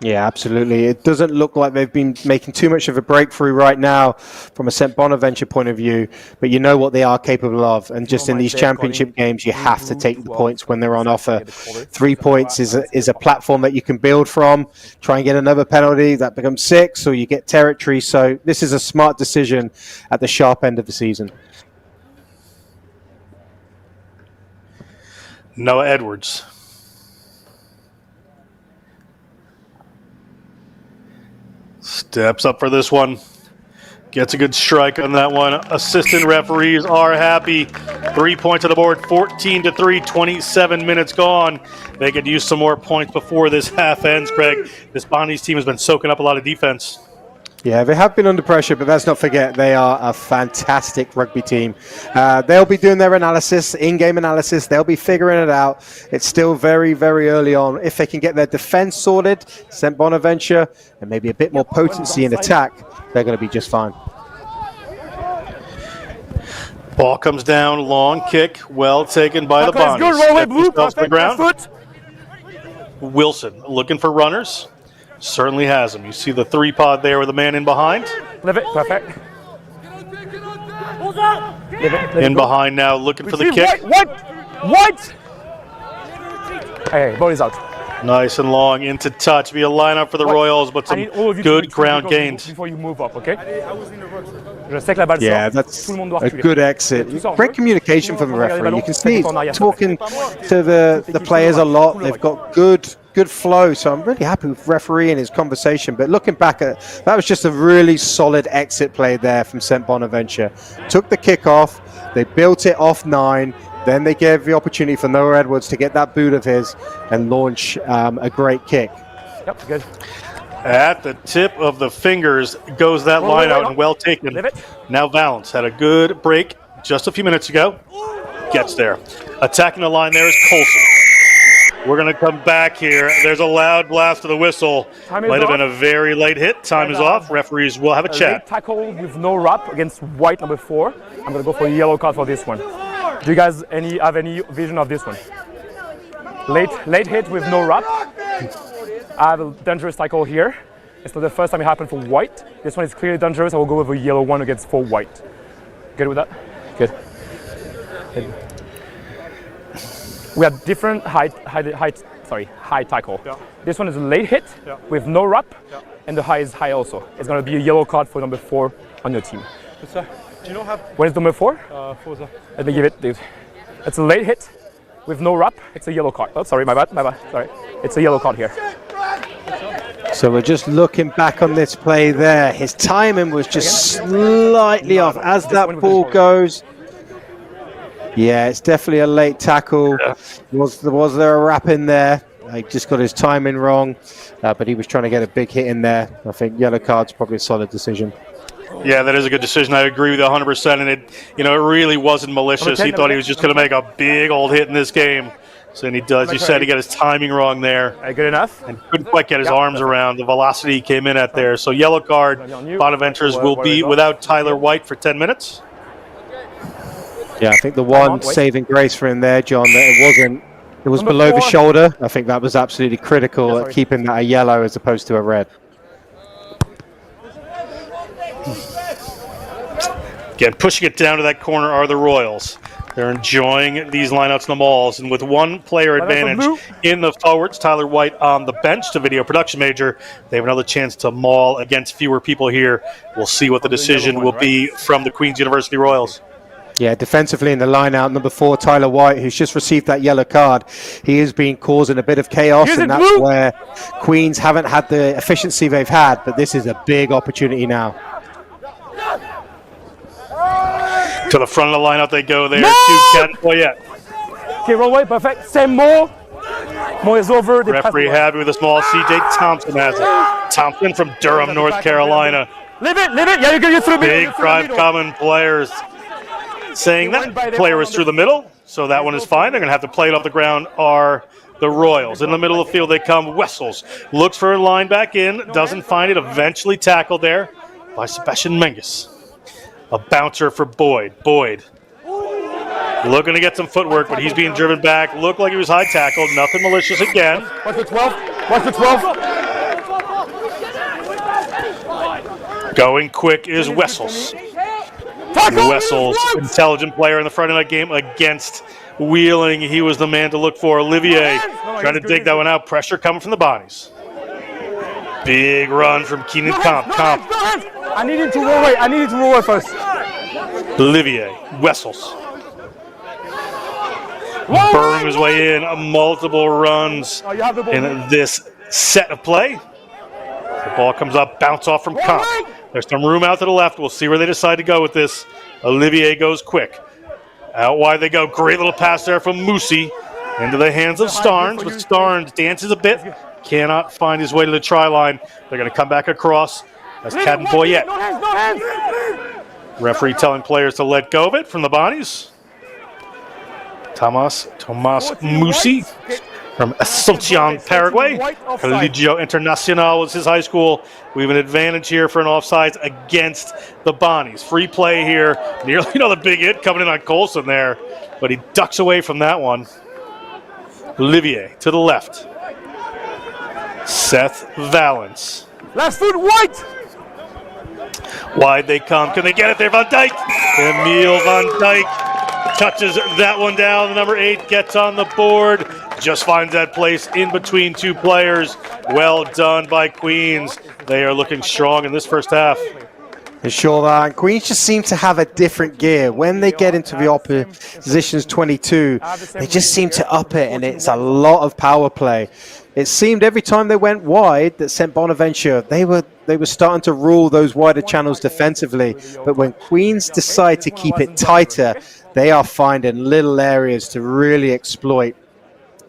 Yeah, absolutely. It doesn't look like they've been making too much of a breakthrough right now from a St. Bonaventure point of view, but you know what they are capable of. And just in these championship games, you have to take the points when they're on offer. 3 points is a platform that you can build from. Try and get another penalty, that becomes 6, or you get territory. So this is a smart decision at the sharp end of the season. Noah Edwards. Steps up for this one. Gets a good strike on that one. Assistant referees are happy. 3 points on the board, 14-3, 27 minutes gone. They could use some more points before this half ends, Craig. This Bonnies team has been soaking up a lot of defense. Yeah, they have been under pressure, but let's not forget they are a fantastic rugby team. They'll be doing their analysis, in-game analysis. They'll be figuring it out. It's still very, very early on. If they can get their defense sorted, St. Bonaventure, and maybe a bit more potency in attack, they're going to be just fine. Ball comes down, long kick, well taken by the Bonnies. Good roll away, blue. To the ground. Foot. Wilson looking for runners. Certainly has him. You see the 3-pod there with a man in behind. Live it, perfect. In behind now, looking for the kick. White! Hey, body's out. Nice and long into touch. Be a lineup for the Royals, but some good ground gains. Before you move up, okay? Yeah, that's a good exit. Great communication from the referee. You can see he's talking to the players a lot. They've got good flow, so I'm really happy with the referee and his conversation. But looking back at that, was just a really solid exit play there from St. Bonaventure. Took the kick off, they built it off 9, then they gave the opportunity for Noah Edwards to get that boot of his and launch a great kick. Yep, good. At the tip of the fingers goes that line out, and well taken. Now Valance had a good break just a few minutes ago. Gets there. Attacking the line there is Colson. We're going to come back here. There's a loud blast of the whistle. Might have been a very late hit. Time is off. Referees will have a chat. Tackle with no wrap against white number 4. I'm going to go for a yellow card for this one. Do you guys have any vision of this one? Late hit with no wrap. I have a dangerous tackle here. It's not the first time it happened for white. This one is clearly dangerous. I will go with a yellow one against 4 white. Good with that? Good. We have different high tackle. Yeah. This one is a late hit with no wrap, and the high is high also. It's going to be a yellow card for number 4 on your team. Do you know how? When is number 4? Forza. Let me give it, dude. It's a late hit with no wrap. It's a yellow card. Oh, sorry, my bad. Sorry. It's a yellow card here. So we're just looking back on this play there. His timing was just slightly off as that ball goes. Yeah, it's definitely a late tackle. Was there a wrap in there? He just got his timing wrong, but he was trying to get a big hit in there. I think yellow card's probably a solid decision. Yeah, that is a good decision. I agree with you 100%. And it really wasn't malicious. He thought he was just going to make a big old hit in this game. So then he does. You said he got his timing wrong there. Good enough? And couldn't quite get his arms around the velocity he came in at there. So yellow card, Bonaventures will be without Tyler White for 10 minutes. Yeah, I think the one saving grace for him there, John, that it was below the shoulder. I think that was absolutely critical at keeping that a yellow as opposed to a red. Again, pushing it down to that corner are the Royals. They're enjoying these lineouts in the malls. And with one player advantage in the forwards, Tyler White on the bench to video production major, they have another chance to maul against fewer people here. We'll see what the decision will be from the Queen's University Royals. Yeah, defensively in the line-out, number 4, Tyler White, who's just received that yellow card. He has been causing a bit of chaos, and that's where Queens haven't had the efficiency they've had, but this is a big opportunity now. To the front of the lineup they go there to Ken Boyette. Okay, roll away, perfect. Same more. More is over. Referee happy with a small. CJ Thompson has it. Thompson from Durham, North Carolina. Leave it. Yeah, you're through the middle. Big drive common players saying that player was through the middle, so that one is fine. They're going to have to play it off the ground are the Royals. In the middle of the field they come. Wessels looks for a line back in, doesn't find it, eventually tackled there by Sebastian Menges. A bouncer for Boyd. Boyd looking to get some footwork, but he's being driven back. Looked like he was high tackled. Nothing malicious again. Watch the 12. Watch the 12. Going quick is Wessels. Wessels, intelligent player in the Friday night game against Wheeling. He was the man to look for. Olivier trying to dig that one out. Pressure coming from the Bonnies. Big run from Keenan Comp. I needed to roll away. First. Olivier Wessels. Burrowing his way in. Multiple runs in this set of play. The ball comes up, bounce off from Comp. There's some room out to the left. We'll see where they decide to go with this. Olivier goes quick. Out wide they go. Great little pass there from Musi into the hands of Starnes, but Starnes dances a bit. Cannot find his way to the try line. They're going to come back across as Cadden Boyette. Referee telling players to let go of it from the Bonnies. Tomas Musi from Asunción, Paraguay. Colegio Internacional was his high school. We have an advantage here for an offsides against the Bonnies. Free play here. Nearly another big hit coming in on Colson there, but he ducks away from that one. Olivier to the left. Seth Valance. Last foot, White! Wide they come. Can they get it there? Van Dijk. Emil Van Dijk touches that one down. The number 8 gets on the board. Just finds that place in between two players. Well done by Queens. They are looking strong in this first half. Sure, and Queens just seem to have a different gear. When they get into the opposition's 22, they just seem to up it, and it's a lot of power play. It seemed every time they went wide that St. Bonaventure, they were starting to rule those wider channels defensively. But when Queens decide to keep it tighter, they are finding little areas to really exploit.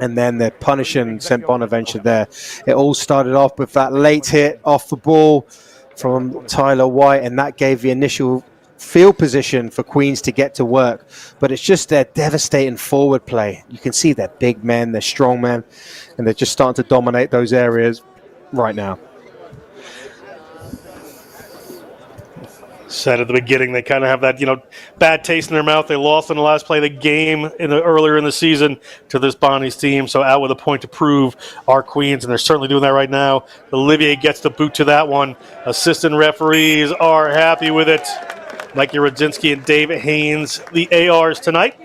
And then they're punishing St. Bonaventure there. It all started off with that late hit off the ball from Tyler White, and that gave the initial field position for Queens to get to work. But it's just their devastating forward play. You can see they're big men, they're strong men, and they're just starting to dominate those areas right now. Said at the beginning, they kind of have that, bad taste in their mouth. They lost in the last play of the game earlier in the season to this Bonnies team, so out with a point to prove our Queens, and they're certainly doing that right now. Olivier gets the boot to that one. Assistant referees are happy with it. Mikey Rudzinski and Dave Haynes, the ARs tonight.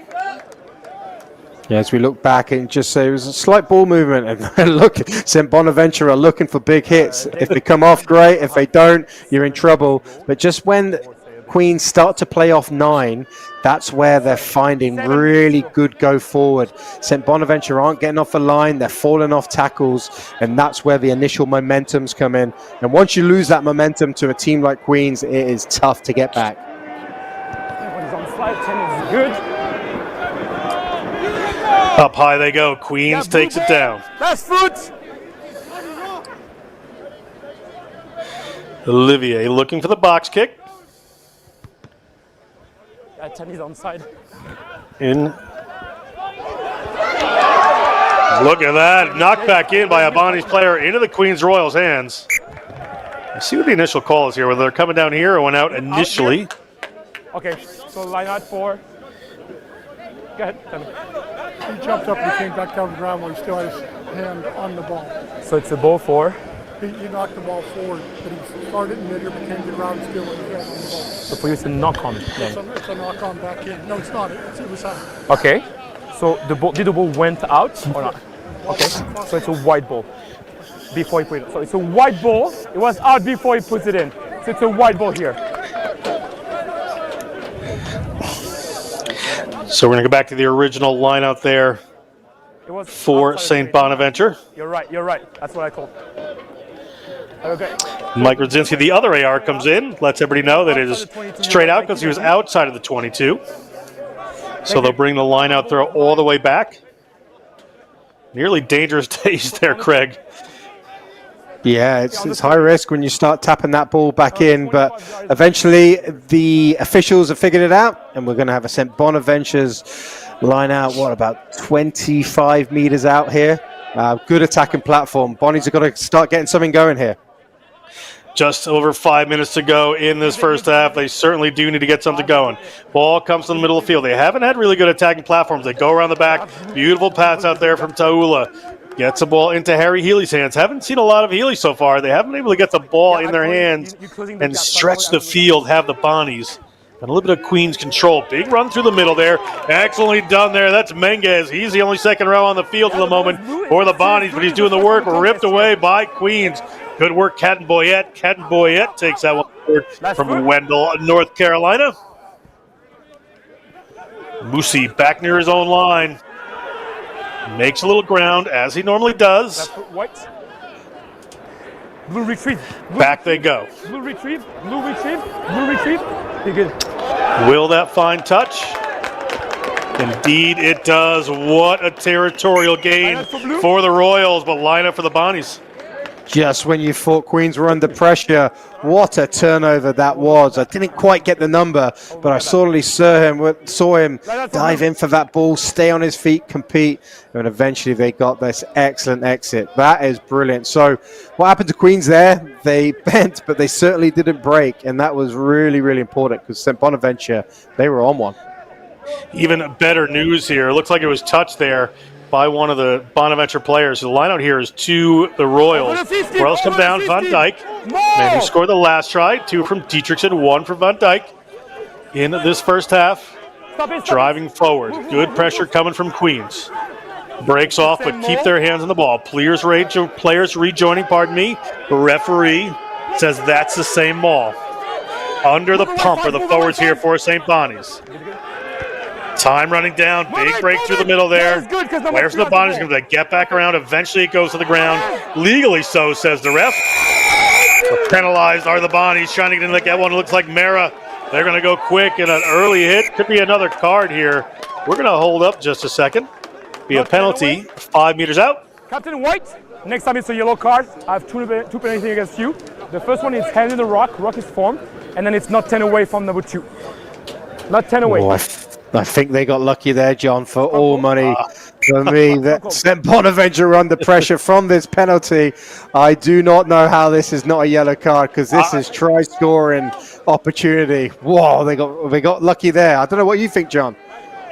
Yeah, as we look back and just say it was a slight ball movement, and look, St. Bonaventure are looking for big hits. If they come off, great. If they don't, you're in trouble. But just when Queens start to play off 9, that's where they're finding really good go forward. St. Bonaventure aren't getting off the line, they're falling off tackles, and that's where the initial momentums come in. And once you lose that momentum to a team like Queens, it is tough to get back. Everyone's on flight, 10 is good. Up high they go. Queens takes it down. Last foot. Olivier looking for the box kick. 10 is onside. In. Look at that. Knocked back in by a Bonnie's player into the Queens Royals' hands. Let's see what the initial call is here, whether they're coming down here or went out initially. Okay, so line out 4. Go ahead. He jumped up and he came back down the ground while he still had his hand on the ball. So it's a ball 4. He knocked the ball forward, but he started in mid-air, but came to the ground still with his hand on the ball. So for you it's a knock-on then? It's a knock-on back in. No, it's not. It was out. Okay. So the ball, did the ball went out or not? Okay. So it's a white ball before he put it. So it's a white ball. It was out before he puts it in. So it's a white ball here. So we're going to go back to the original line out there for St. Bonaventure. You're right. That's what I called. Okay. Mike Rudzinski, the other AR, comes in, lets everybody know that it is straight out because he was outside of the 22. So they'll bring the line out throw all the way back. Nearly dangerous days there, Craig. Yeah, it's high risk when you start tapping that ball back in, but eventually the officials have figured it out, and we're going to have a St. Bonaventure's line out, about 25 meters out here. Good attacking platform. Bonnies have got to start getting something going here. Just over 5 minutes to go in this first half. They certainly do need to get something going. Ball comes to the middle of the field. They haven't had really good attacking platforms. They go around the back. Beautiful pass out there from Taula. Gets the ball into Harry Healy's hands. Haven't seen a lot of Healy so far. They haven't been able to get the ball in their hands and stretch the field, have the Bonnies. And a little bit of Queens control. Big run through the middle there. Excellently done there. That's Menges. He's the only second row on the field at the moment for the Bonnies, but he's doing the work. Ripped away by Queens. Good work, Catton Boyette. Catton Boyette takes that one forward from Wendell, North Carolina. Musi back near his own line. Makes a little ground, as he normally does. Blue retrieve. Back they go. Blue retrieve. You're good. Will that find touch? Indeed it does. What a territorial gain for the Royals, but line up for the Bonnies. Just when you thought Queens were under pressure, what a turnover that was. I didn't quite get the number, but I saw him dive in for that ball, stay on his feet, compete, and eventually they got this excellent exit. That is brilliant. So what happened to Queens there? They bent, but they certainly didn't break, and that was really, really important because St. Bonaventure, they were on one. Even better news here. It looks like it was touched there by one of the Bonaventure players. So the line out here is to the Royals. Royals come down, Van Dyke. Man who scored the last try. 2 from Dietrichson, 1 from Van Dyke in this first half. Driving forward. Good pressure coming from Queens. Breaks off, but keep their hands on the ball. Players rejoining, Referee says that's the same maul. Under the pump are the forwards here for St. Bonnie's. Time running down, big break through the middle there. Players from the Bonnies going to get back around. Eventually it goes to the ground. Legally so, says the ref. Penalized are the Bonnies, trying to get in like that one. Looks like Mara. They're going to go quick, and an early hit. Could be another card here. We're going to hold up just a second. Be a penalty, 5 meters out. Captain White, next time it's a yellow card. I have two penalties against you. The first one is hand in the rock is formed, and then it's not 10 away from number 2. Not 10 away. Oh, I think they got lucky there, John, for all money. For me, that St. Bonaventure under pressure from this penalty. I do not know how this is not a yellow card because this is try-scoring opportunity. Whoa, they got lucky there. I don't know what you think, John.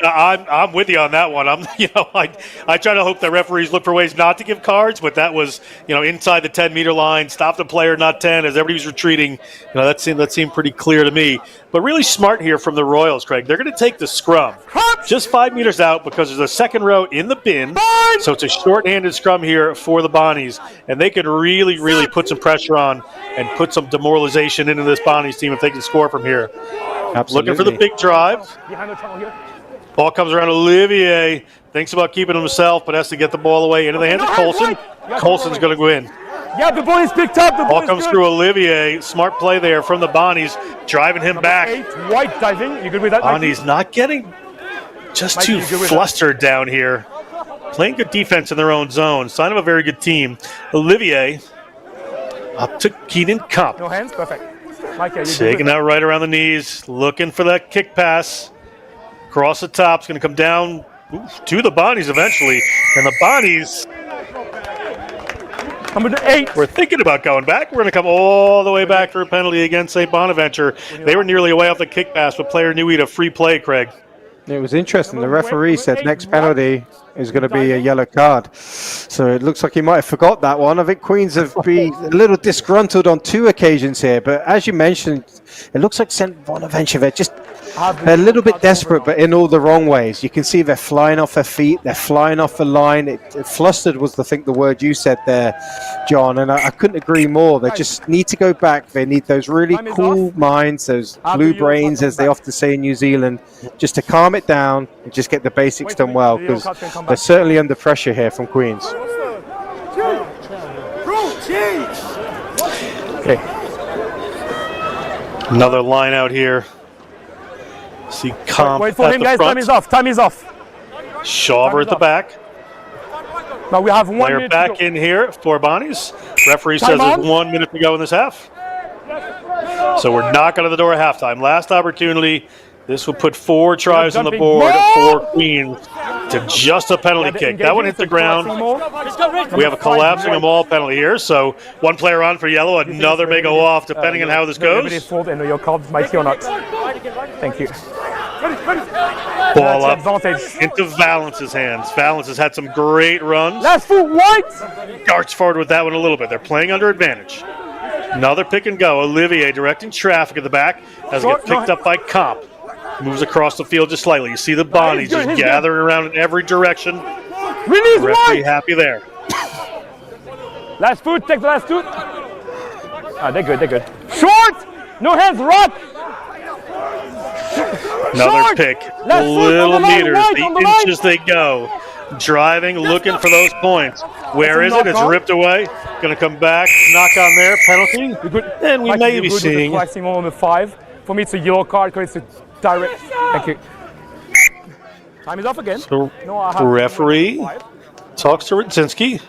I'm with you on that one. I try to hope that referees look for ways not to give cards, but that was, inside the 10-meter line, stop the player, not 10, as everybody was retreating. That seemed pretty clear to me. But really smart here from the Royals, Craig. They're going to take the scrum just 5 meters out because there's a second row in the bin. So it's a short-handed scrum here for the Bonnies, and they can really, really put some pressure on and put some demoralization into this Bonnies team if they can score from here. Absolutely. Looking for the big drive. Behind the tunnel here. Ball comes around. Olivier thinks about keeping himself, but has to get the ball away into the hands of Colson. Colson's going to go in. Yeah, the ball is picked up. The Ball comes through Olivier. Smart play there from the Bonnies, driving him back. 8, White diving. You good with that? Bonnies not getting just too flustered down here. Playing good defense in their own zone. Sign of a very good team. Olivier up to Keenan Cup. No hands? Perfect. Mike, Taking out right around the knees. Looking for that kick pass. Across the top. It's going to come down to the Bonnies eventually. And the Bonnies, number 8. we're thinking about going back. We're going to come all the way back for a penalty against St. Bonaventure. They were nearly away off the kick pass, but player knew he'd a free play, Craig. It was interesting. The referee said next penalty is going to be a yellow card. So it looks like he might have forgot that one. I think Queens have been a little disgruntled on 2 occasions here. But as you mentioned, it looks like St. Bonaventure, they're just a little bit desperate, but in all the wrong ways. You can see they're flying off their feet. They're flying off the line. Flustered was, I think, the word you said there, John. And I couldn't agree more. They just need to go back. They need those really cool minds, those blue brains, as they often say in New Zealand, just to calm it down and just get the basics done well, because they're certainly under pressure here from Queens. Okay. Another line out here. See Comp Wait for at him, the guys. front. Time is off. Time is off. Shawver at the back. Now we have 1 Player minute back to go. in here for Bonnies. Referee says Time there's on. 1 minute to go in this half. So we're knocking on the door at halftime. Last opportunity. This will put 4 tries on the board for Queens to just a penalty kick. That one hit the ground. We have a collapsing them all penalty here. So 1 player on for yellow, another may go off depending on how this goes. Fault and your card might or not. Thank you. Ball up Advantage. into Valence's hands. Valence has had some great runs. Last foot, White. Darts forward with that one a little bit. They're playing under advantage. Another pick and go. Olivier directing traffic at the back as it gets picked up by Comp. Moves across the field just slightly. You see the Bonnies just gathering around in every direction. Release Referee White. happy there. Last foot, take the last foot. They're good, they're good. Short! No hands, Rock! Another Short. pick. Last foot, Little on the line, meters, White, on the the line. inches they go. Driving, looking for those points. Where is it? It's ripped away. Going to come back. Knock on there. Penalty. And we may be seeing. On the 5. For me, it's a yellow card because it's a direct. Thank you. Time is off again. So No, I have referee talks to Rudzinski.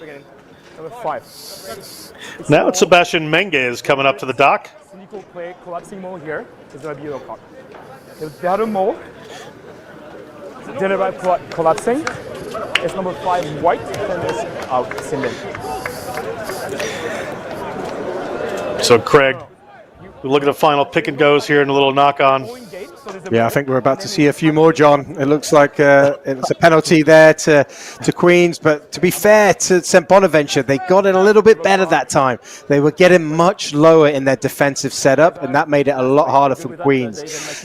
Number 5. Now it's Sebastian Menges coming up to the dock. Cynical play, collapsing mole here. It's going to be a yellow card. The other mole. Delivered collapsing. It's number 5, White. And it's out. Sinden. So Craig, we look at the final pick and goes here and a little knock on. Yeah, I think we're about to see a few more, John. It looks like it's a penalty there to Queens, but to be fair to St. Bonaventure, they got it a little bit better that time. They were getting much lower in their defensive setup, and that made it a lot harder for Queens.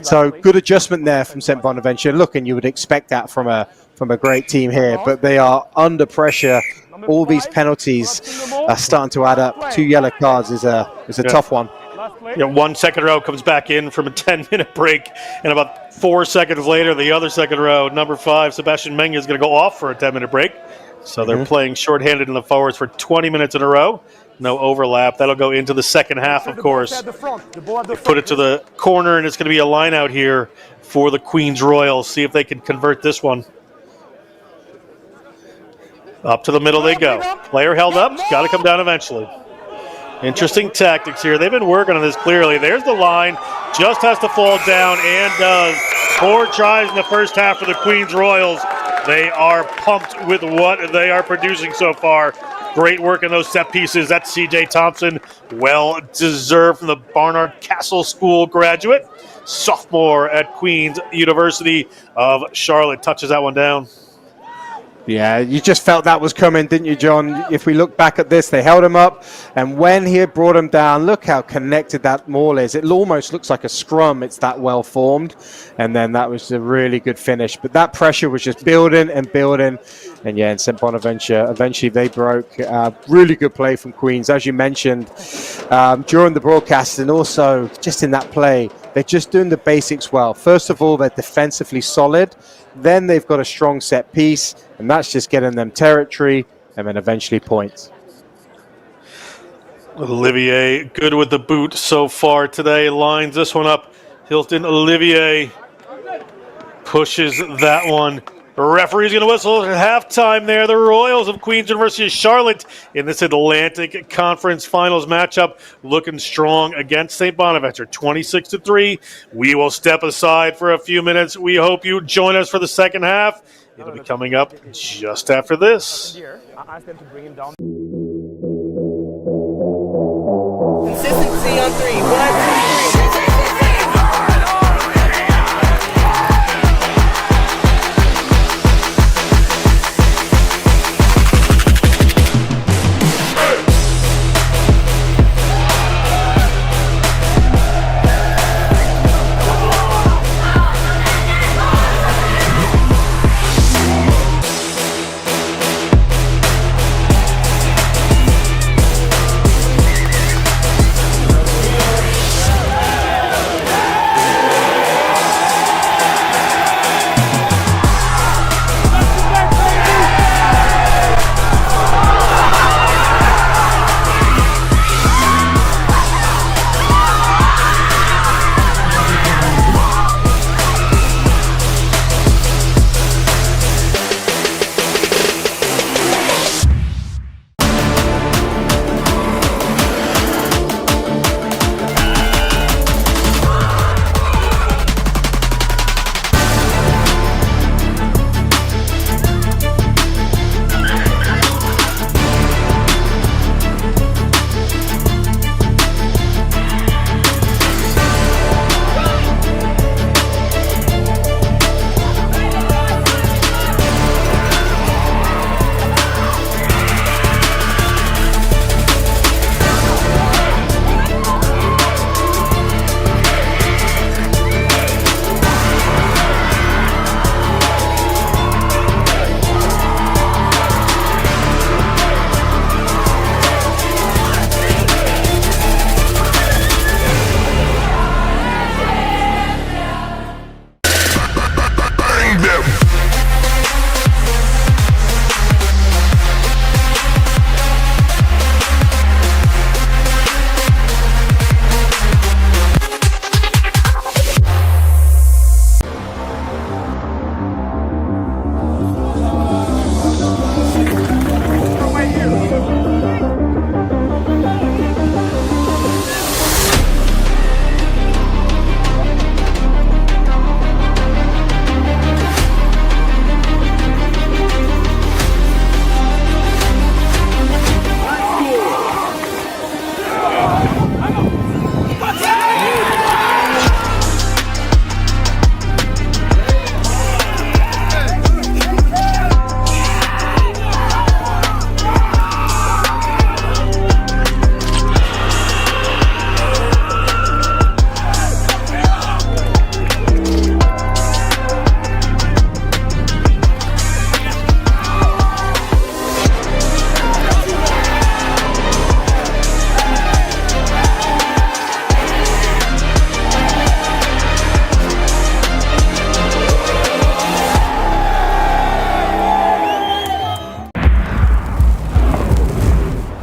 So good adjustment there from St. Bonaventure. Look, and you would expect that from a great team here, but they are under pressure. All these penalties are starting to add up. 2 yellow cards is a tough one. Yeah, 1 second row comes back in from a 10-minute break, and about 4 seconds later, the other second row, number 5, Sebastian Menges, is going to go off for a 10-minute break. So they're playing shorthanded in the forwards for 20 minutes in a row. No overlap. That'll go into the second half, of course. Put it to the corner, and it's going to be a line out here for the Queens Royals. See if they can convert this one. Up to the middle they go. Player held up. It's got to come down eventually. Interesting tactics here. They've been working on this clearly. There's the line. Just has to fall down and does. 4 tries in the first half for the Queens Royals. They are pumped with what they are producing so far. Great work in those set pieces. That's C.J. Thompson. Well deserved from the Barnard Castle School graduate. Sophomore at Queens University of Charlotte. Touches that one down. Yeah, you just felt that was coming, didn't you, John? If we look back at this, they held him up, and when he brought him down, look how connected that maul is. It almost looks like a scrum. It's that well formed, and then that was a really good finish. But that pressure was just building and building, and yeah, in St. Bonaventure, eventually they broke. Really good play from Queens, as you mentioned, during the broadcast, and also just in that play. They're just doing the basics well. First of all, they're defensively solid. Then they've got a strong set piece, and that's just getting them territory and then eventually points. Olivier, good with the boot so far today. Lines this one up. Hilton Olivier pushes that one. Referee's going to whistle at halftime there. The Royals of Queens University of Charlotte in this Atlantic Conference Finals matchup looking strong against St. Bonaventure, 26-3. We will step aside for a few minutes. We hope you join us for the second half. It'll be coming up just after this. I asked them to bring him down. Consistency on 3. 1, 2, 3.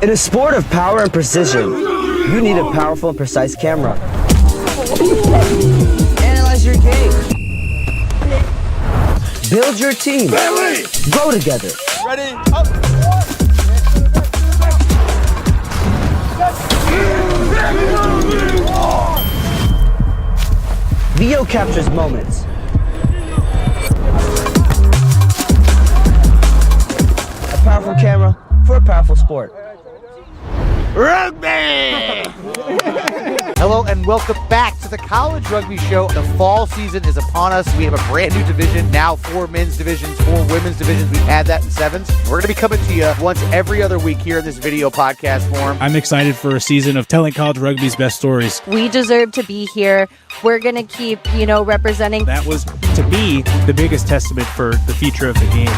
In a sport of power and precision, you need a powerful and precise camera. Analyze your game. Build your team. Grow together. Ready, up. Video captures moments. A powerful camera for a powerful sport. Rugby! Hello and welcome back to the College Rugby Show. The fall season is upon us. We have a brand new division, now 4 men's divisions, 4 women's divisions. We've had that in 7s. We're going to be coming to you once every other week here in this video podcast form. I'm excited for a season of telling college rugby's best stories. We deserve to be here. We're going to keep, representing. That was to be the biggest testament for the future of the game.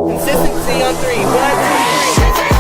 Consistency on 3. 1, 2, 3.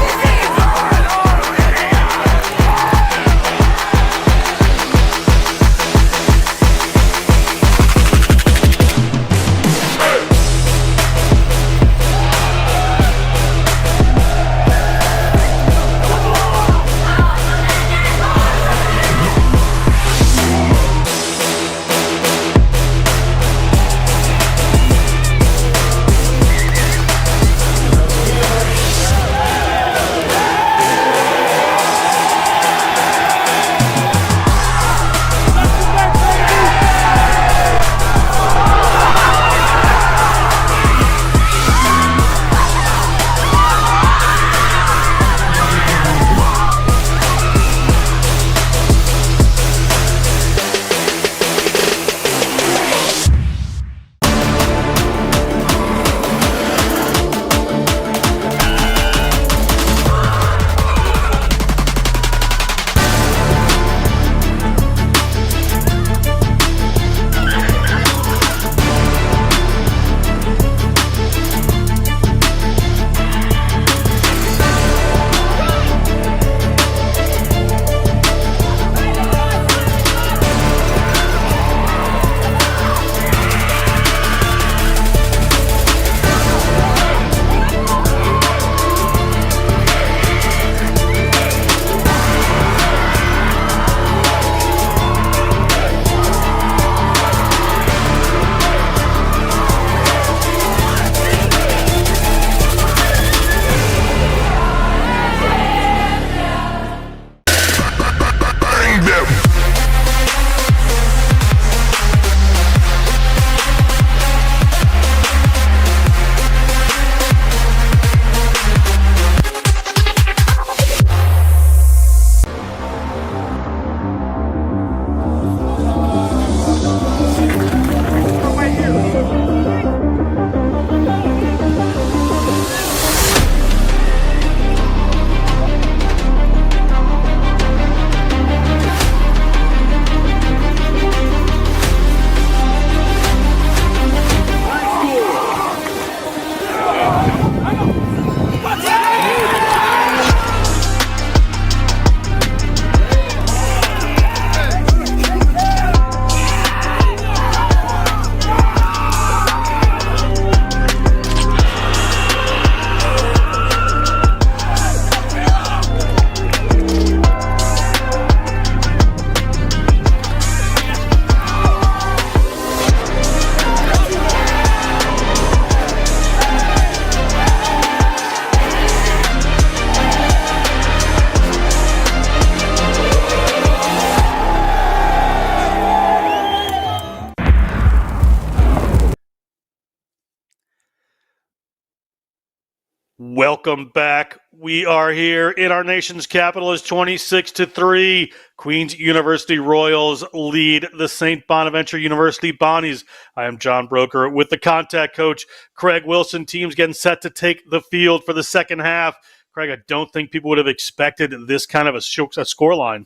Welcome back. We are here in our nation's capital as 26-3. Queens University Royals lead the St. Bonaventure University Bonnies. I am John Broker with the contact coach, Craig Wilson. Teams getting set to take the field for the second half. Craig, I don't think people would have expected this kind of a scoreline.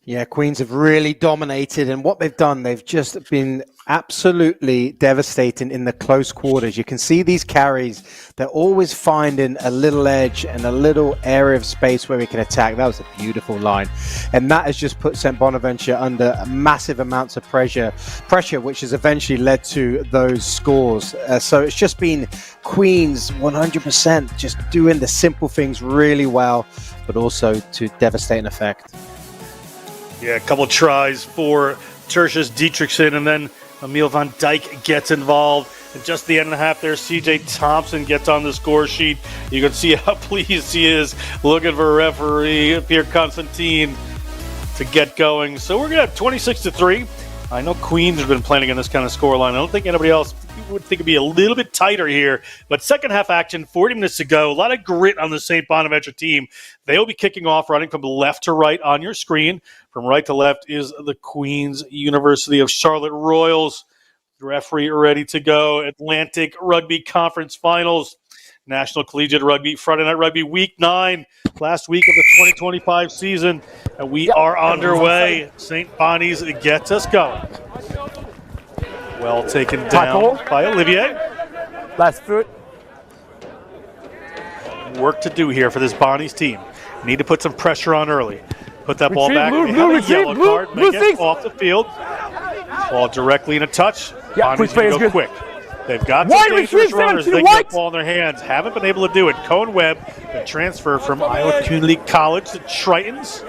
Yeah, Queens have really dominated, and what they've done, they've just been absolutely devastating in the close quarters. You can see these carries, they're always finding a little edge and a little area of space where we can attack. That was a beautiful line, and that has just put St. Bonaventure under massive amounts of pressure, which has eventually led to those scores. So it's just been Queens 100% just doing the simple things really well, but also to devastating effect. Yeah, a couple tries for Tertius Dietrichson, and then Emil van Dijk gets involved. And just the end of the half there, CJ Thompson gets on the score sheet. You can see how pleased he is looking for referee Pierre Constantine to get going. So we're going to have 26-3. I know Queens have been planning on this kind of scoreline. I don't think anybody else would think it'd be a little bit tighter here. But second half action, 40 minutes to go. A lot of grit on the St. Bonaventure team. They will be kicking off, running from left to right on your screen. From right to left is the Queens University of Charlotte Royals. The referee ready to go. Atlantic Rugby Conference Finals. National Collegiate Rugby, Friday Night Rugby, Week 9, last week of the 2025 season. And we are underway. St. Bonnie's gets us going. Well taken down by Olivier. Last foot. Work to do here for this Bonnie's team. Need to put some pressure on early. Put that ball back. Blue, they have a retreat, yellow card. May get off the field. Ball directly in a touch. Yeah, Bonnie's going to go quick. They've got some dangerous runners. They get the ball in their hands. Haven't been able to do it. Cohen Webb, the transfer from Iowa Community College to Tritons.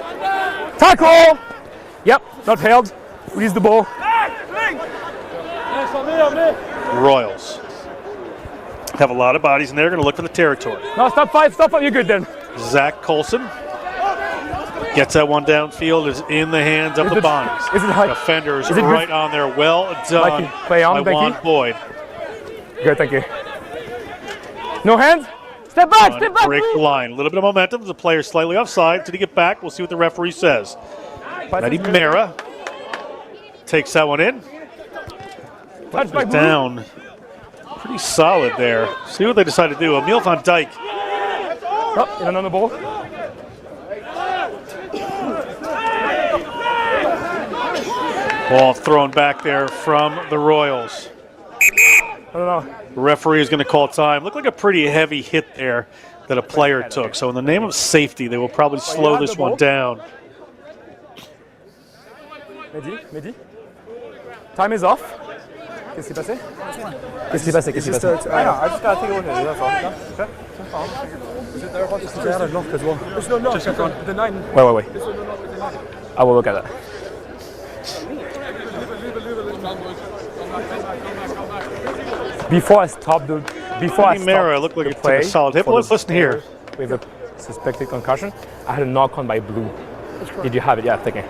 Tackle! Yep, not held. Release the ball. Royals have a lot of bodies, and they're going to look for the territory. No, stop five. You're good then. Zach Colson gets that one downfield, is in the hands of the Bonnies. Defenders right on there. Well done by Juan Boyd. Good, thank you. No hands. Step back. Break the line. A little bit of momentum. The player slightly offside. Did he get back? We'll see what the referee says. Eddie Mera takes that one in. Down. Pretty solid there. See what they decide to do. Emil van Dijk. Oh, in another ball. Ball thrown back there from the Royals. I don't know. The referee is going to call time. Looked like a pretty heavy hit there that a player took. So in the name of safety, they will probably slow this one down. Mehdi. Time is off. Qu'est-ce qui s'est passé? I just got to take a look at it. That's all. Is it there? Just in front. The 9. Wait. I will look at that. Before I stop the looked like a solid hit. Let's listen here. With a suspected concussion, I had a knock on by Blue. Did you have it? Yeah, thank you.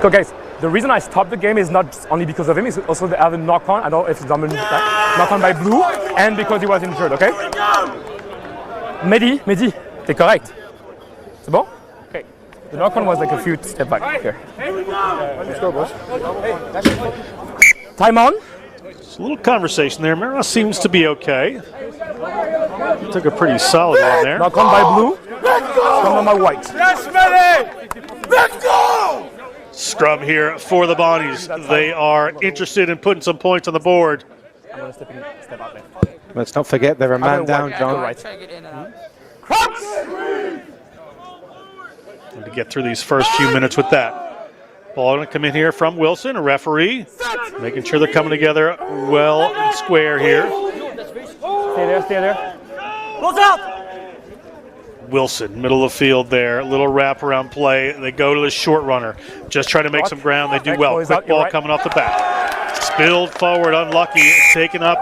So guys, the reason I stopped the game is not only because of him, it's also the other knock on. I don't know if it's knock on by Blue and because he was injured, okay? Mehdi, t'es correct? C'est bon? Okay. The knock on was like a few steps back here. Let's go, boys. Time on. Just a little conversation there. Mera seems to be okay. Took a pretty solid one there. Knock on by Blue. Scrum on by White. Yes, Mehdi! Let's go! Scrum here for the Bonnies. They are interested in putting some points on the board. I'm going to step out there. Let's not forget they're a man down, John. Right. To get through these first few minutes with that. Ball going to come in here from Wilson, a referee. Making sure they're coming together well and square here. Stay there. Look out! Wilson, middle of the field there. A little wraparound play. They go to the short runner. Just trying to make some ground. They do well. Quick ball coming off the bat. Spilled forward, unlucky. Taken up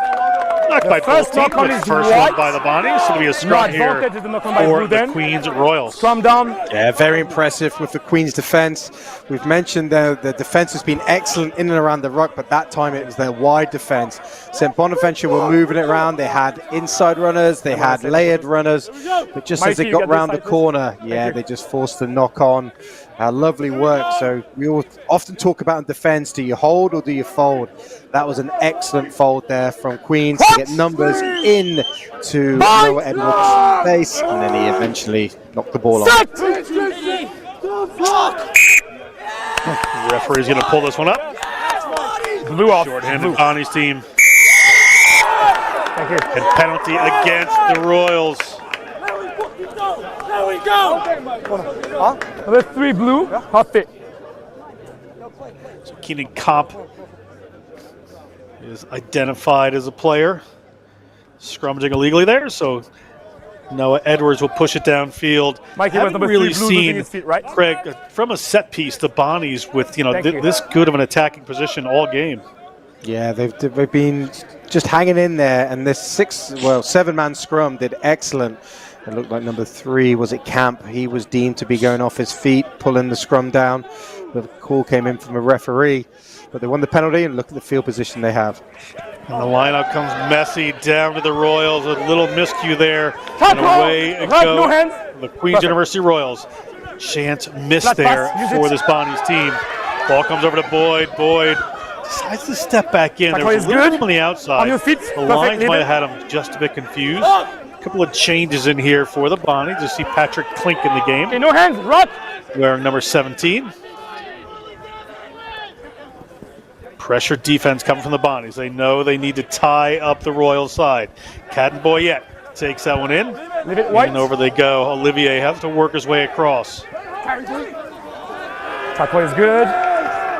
Knocked by both teams, but first one by the Bonnies. So it'll be a scrum here for the Queens Royals. Scrum down. Yeah, very impressive with the Queen's defence. We've mentioned the defence has been excellent in and around the ruck, but that time it was their wide defence. St. Bonaventure were moving it around. They had inside runners, they had layered runners, but just as they got round the corner, yeah, they just forced the knock on. Lovely work. So we all often talk about in defence, do you hold or do you fold? That was an excellent fold there from Queens to get numbers in to Noah Edwards' face, and then he eventually knocked the ball off. The referee's going to pull this one up. Blue off. Short-handed Bonnie's team. Thank you. And penalty against the Royals. There we go. Number 3 blue. Hot fit. So Keenan Kopp is identified as a player. Scrummaging illegally there, so Noah Edwards will push it downfield. Mike, haven't really seen his feet, right? Craig, from a set piece, the Bonnies with this good of an attacking position all game. Yeah, they've been just hanging in there, and this 7-man scrum did excellent. It looked like number 3, was it Camp? He was deemed to be going off his feet, pulling the scrum down. The call came in from a referee, but they won the penalty, and look at the field position they have. And the lineup comes messy down to the Royals. A little miscue there, and away it goes. The Queen's University Royals. Chance missed there for this Bonnie's team. Ball comes over to Boyd. Boyd decides to step back in. There was a little room on the outside. On your feet. The lines might have had him just a bit confused. A couple of changes in here for the Bonnies. You see Patrick Klink in the game. Okay, no hands, rock. Wearing number 17. Pressure defense coming from the Bonnies. They know they need to tie up the Royal side. Cadden Boyette takes that one in. Leave it white. And over they go. Olivier has to work his way across. Tackle is good.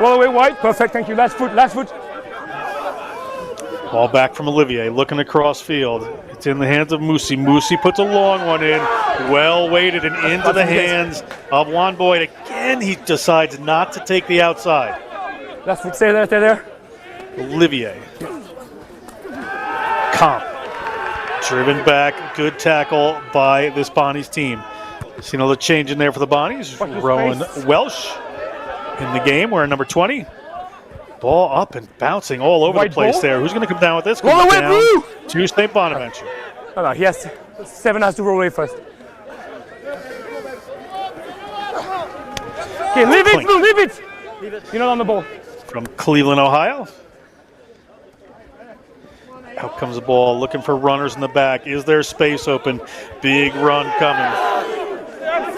Roll away white. Perfect. Thank you. Last foot. Last foot. Ball back from Olivier, looking across field. It's in the hands of Moosey. Moosey puts a long one in, well weighted and into the hands of Juan Boyd. Again, he decides not to take the outside. Last foot, stay there, stay there. Olivier. Comp. Driven back, good tackle by this Bonnies team. See another change in there for the Bonnies. Rowan Welsh in the game, wearing number 20. Ball up and bouncing all over the place there. Who's going to come down with this? Roll away, blue! To St. Bonaventure. No, he has 7 has to roll away first. Okay, leave it, blue, leave it! You're not on the ball. From Cleveland, Ohio. Out comes the ball, looking for runners in the back. Is there space open? Big run coming.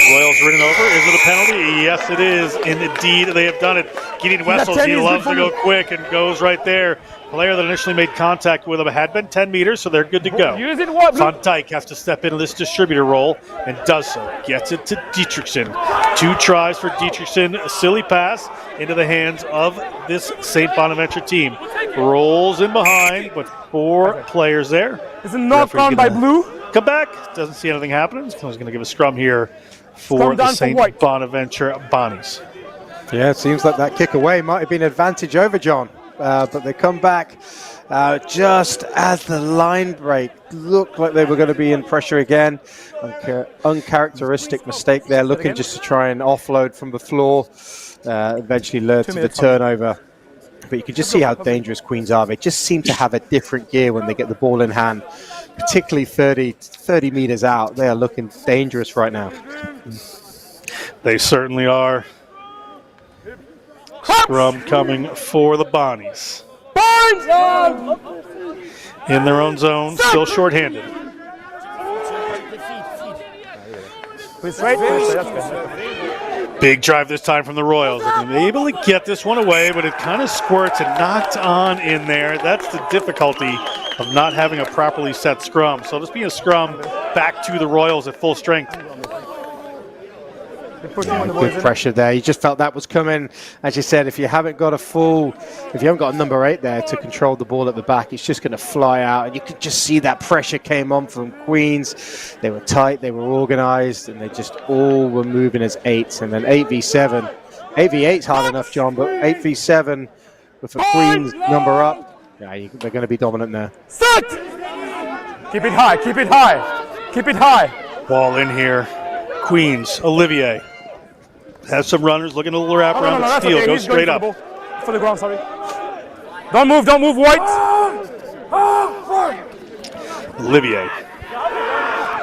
Royals ridden over. Is it a penalty? Yes, it is. Indeed, they have done it. Gideon Wessels, he loves to go quick and goes right there. Player that initially made contact with him had been 10 meters, so they're good to go. Van Dyke has to step into this distributor role and does so. Gets it to Dietrichson. 2 tries for Dietrichson. A silly pass into the hands of this St. Bonaventure team. Rolls in behind, but 4 players there. Is it not gone by blue? Come back. Doesn't see anything happening. He's going to give a scrum here for the St. Bonaventure Bonnies. Yeah, it seems like that kick away might have been an advantage over John, but they come back just as the line break. Looked like they were going to be in pressure again. Uncharacteristic mistake there, looking just to try and offload from the floor. Eventually led to the turnover. But you can just see how dangerous Queens are. They just seem to have a different gear when they get the ball in hand, particularly 30 meters out. They are looking dangerous right now. They certainly are. Scrum coming for the Bonnies. In their own zone, still shorthanded. Big drive this time from the Royals. They're able to get this one away, but it kind of squirts and knocked on in there. That's the difficulty of not having a properly set scrum. So this being a scrum back to the Royals at full strength. Good pressure there. You just felt that was coming. As you said, if you haven't got a number 8 there to control the ball at the back, it's just going to fly out. And you could just see that pressure came on from Queens. They were tight, they were organized, and they just all were moving as 8s. And then 8v7. 8v8's hard enough, John, but 8v7 with a Queens number up, yeah, they're going to be dominant there. Set! Keep it high, keep it high. Keep it high. Ball in here. Queens, Olivier. Has some runners looking a little wrap around the steal. Okay. Goes straight up. For the ground, sorry. Don't move, White. Olivier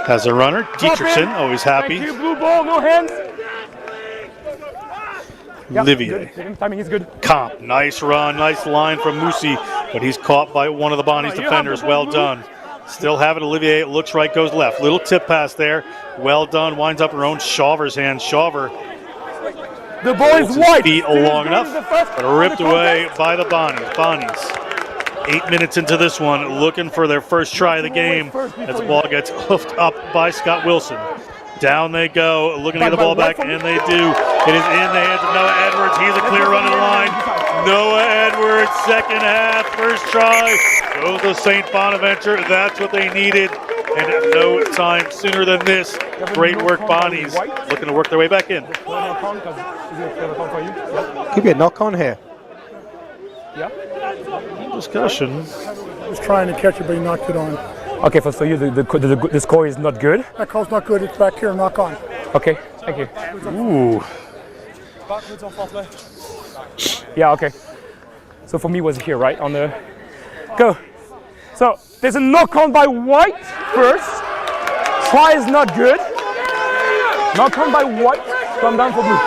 has a runner. Dietrichson, always happy. Thank you, blue ball, no hands. Olivier. Good. Timing is good. Comp, nice run, nice line from Musi, but he's caught by one of the Bonnie's defenders. Well done. Still have it, Olivier. It looks right, goes left. Little tip pass there. Well done. Winds up around Shawver's hand. Shawver. The ball is White. Feet long enough, but ripped away by the Bonnies. 8 minutes into this one, looking for their first try of the game as the ball gets hoofed up by Scott Wilson. Down they go, looking to get the ball back, and they do. It is in the hands of Noah Edwards. He's a clear run in the line. Noah Edwards, second half, first try. Goes to St. Bonaventure. That's what they needed. And at no time sooner than this. Great work, Bonnies. Looking to work their way back in. Could be a knock on here. Yeah. Discussion. He was trying to catch it, but he knocked it on. Okay, for you, the score is not good. That call's not good. It's back here. Knock on. Okay, thank you. Ooh. Yeah, okay. So for me, it was here, right? On the go. So there's a knock on by White first. Try is not good. Knock on by White. Come down for blue.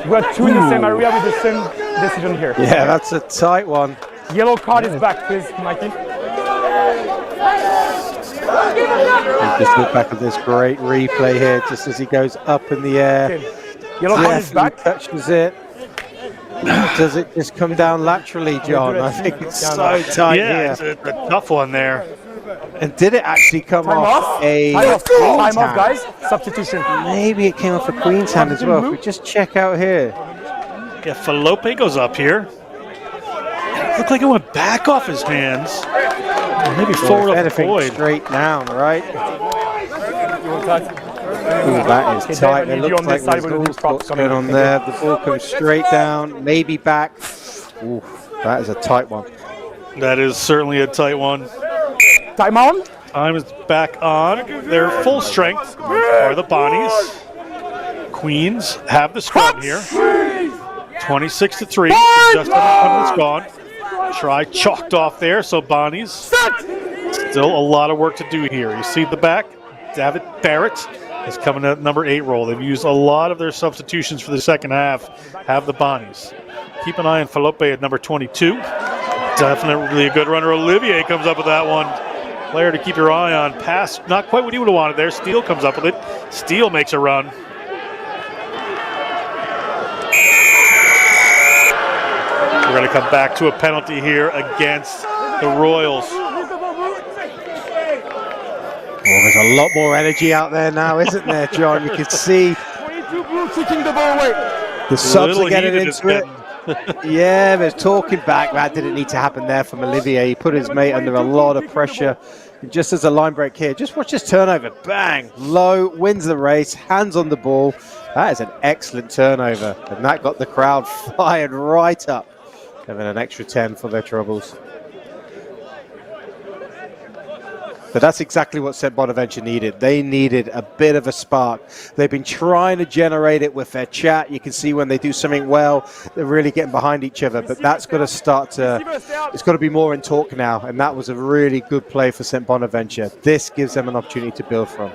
We're two in the same area with the same decision here. Yeah, that's a tight one. Yellow card is back, please, Mikey. Just look back at this great replay here, just as he goes up in the air. Okay. Yellow card is back. Touches it. Does it just come down laterally, John? I think it's so tight here. It's a tough one there. And did it actually come off a Time off, Queen's hand? guys. Substitution. Maybe it came off a Queen's hand as well. If we just check out here. Yeah, Felipe goes up here. Looked like it went back off his hands. Maybe forward up the void. Straight down, right? Ooh, that is tight. It looks like there's all sorts going on there. The ball comes straight down, maybe back. Ooh, that is a tight one. That is certainly a tight one. Time on. Time is back on. Their full strength are the Bonnies. Queens have the scrum here. 26-3. Just it's gone. Try chalked off there, so Bonnies still a lot of work to do here. You see the back. David Barrett is coming at number 8 role. They've used a lot of their substitutions for the second half. Have the Bonnies. Keep an eye on Felipe at number 22. Definitely a good runner. Olivier comes up with that one. Player to keep your eye on. Pass, not quite what he would have wanted there. Steele comes up with it. Steele makes a run. We're going to come back to a penalty here against the Royals. Oh, there's a lot more energy out there now, isn't there, John? You can see the subs are getting into it. Yeah, there's talking back. That didn't need to happen there from Olivier. He put his mate under a lot of pressure. Just as a line break here, just watch this turnover. Bang! Low, wins the race, hands on the ball. That is an excellent turnover. And that got the crowd fired right up. Having an extra 10 for their troubles. But that's exactly what St. Bonaventure needed. They needed a bit of a spark. They've been trying to generate it with their chat. You can see when they do something well, they're really getting behind each other. But that's got to start to, it's got to be more in talk now. And that was a really good play for St. Bonaventure. This gives them an opportunity to build from.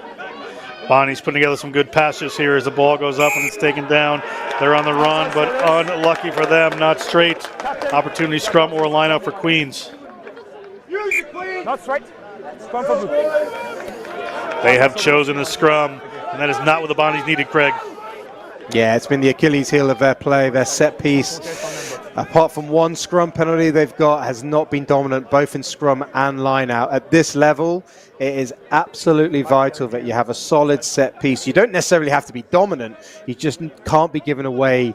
Bonnie's putting together some good passes here as the ball goes up and it's taken down. They're on the run, but unlucky for them, not straight. Opportunity scrum or line out for Queens. Not straight. Scrum for blue. They have chosen a scrum, and that is not what the Bonnies needed, Craig. Yeah, it's been the Achilles heel of their play. Their set piece, apart from one scrum penalty they've got, has not been dominant, both in scrum and line out. At this level, it is absolutely vital that you have a solid set piece. You don't necessarily have to be dominant. You just can't be giving away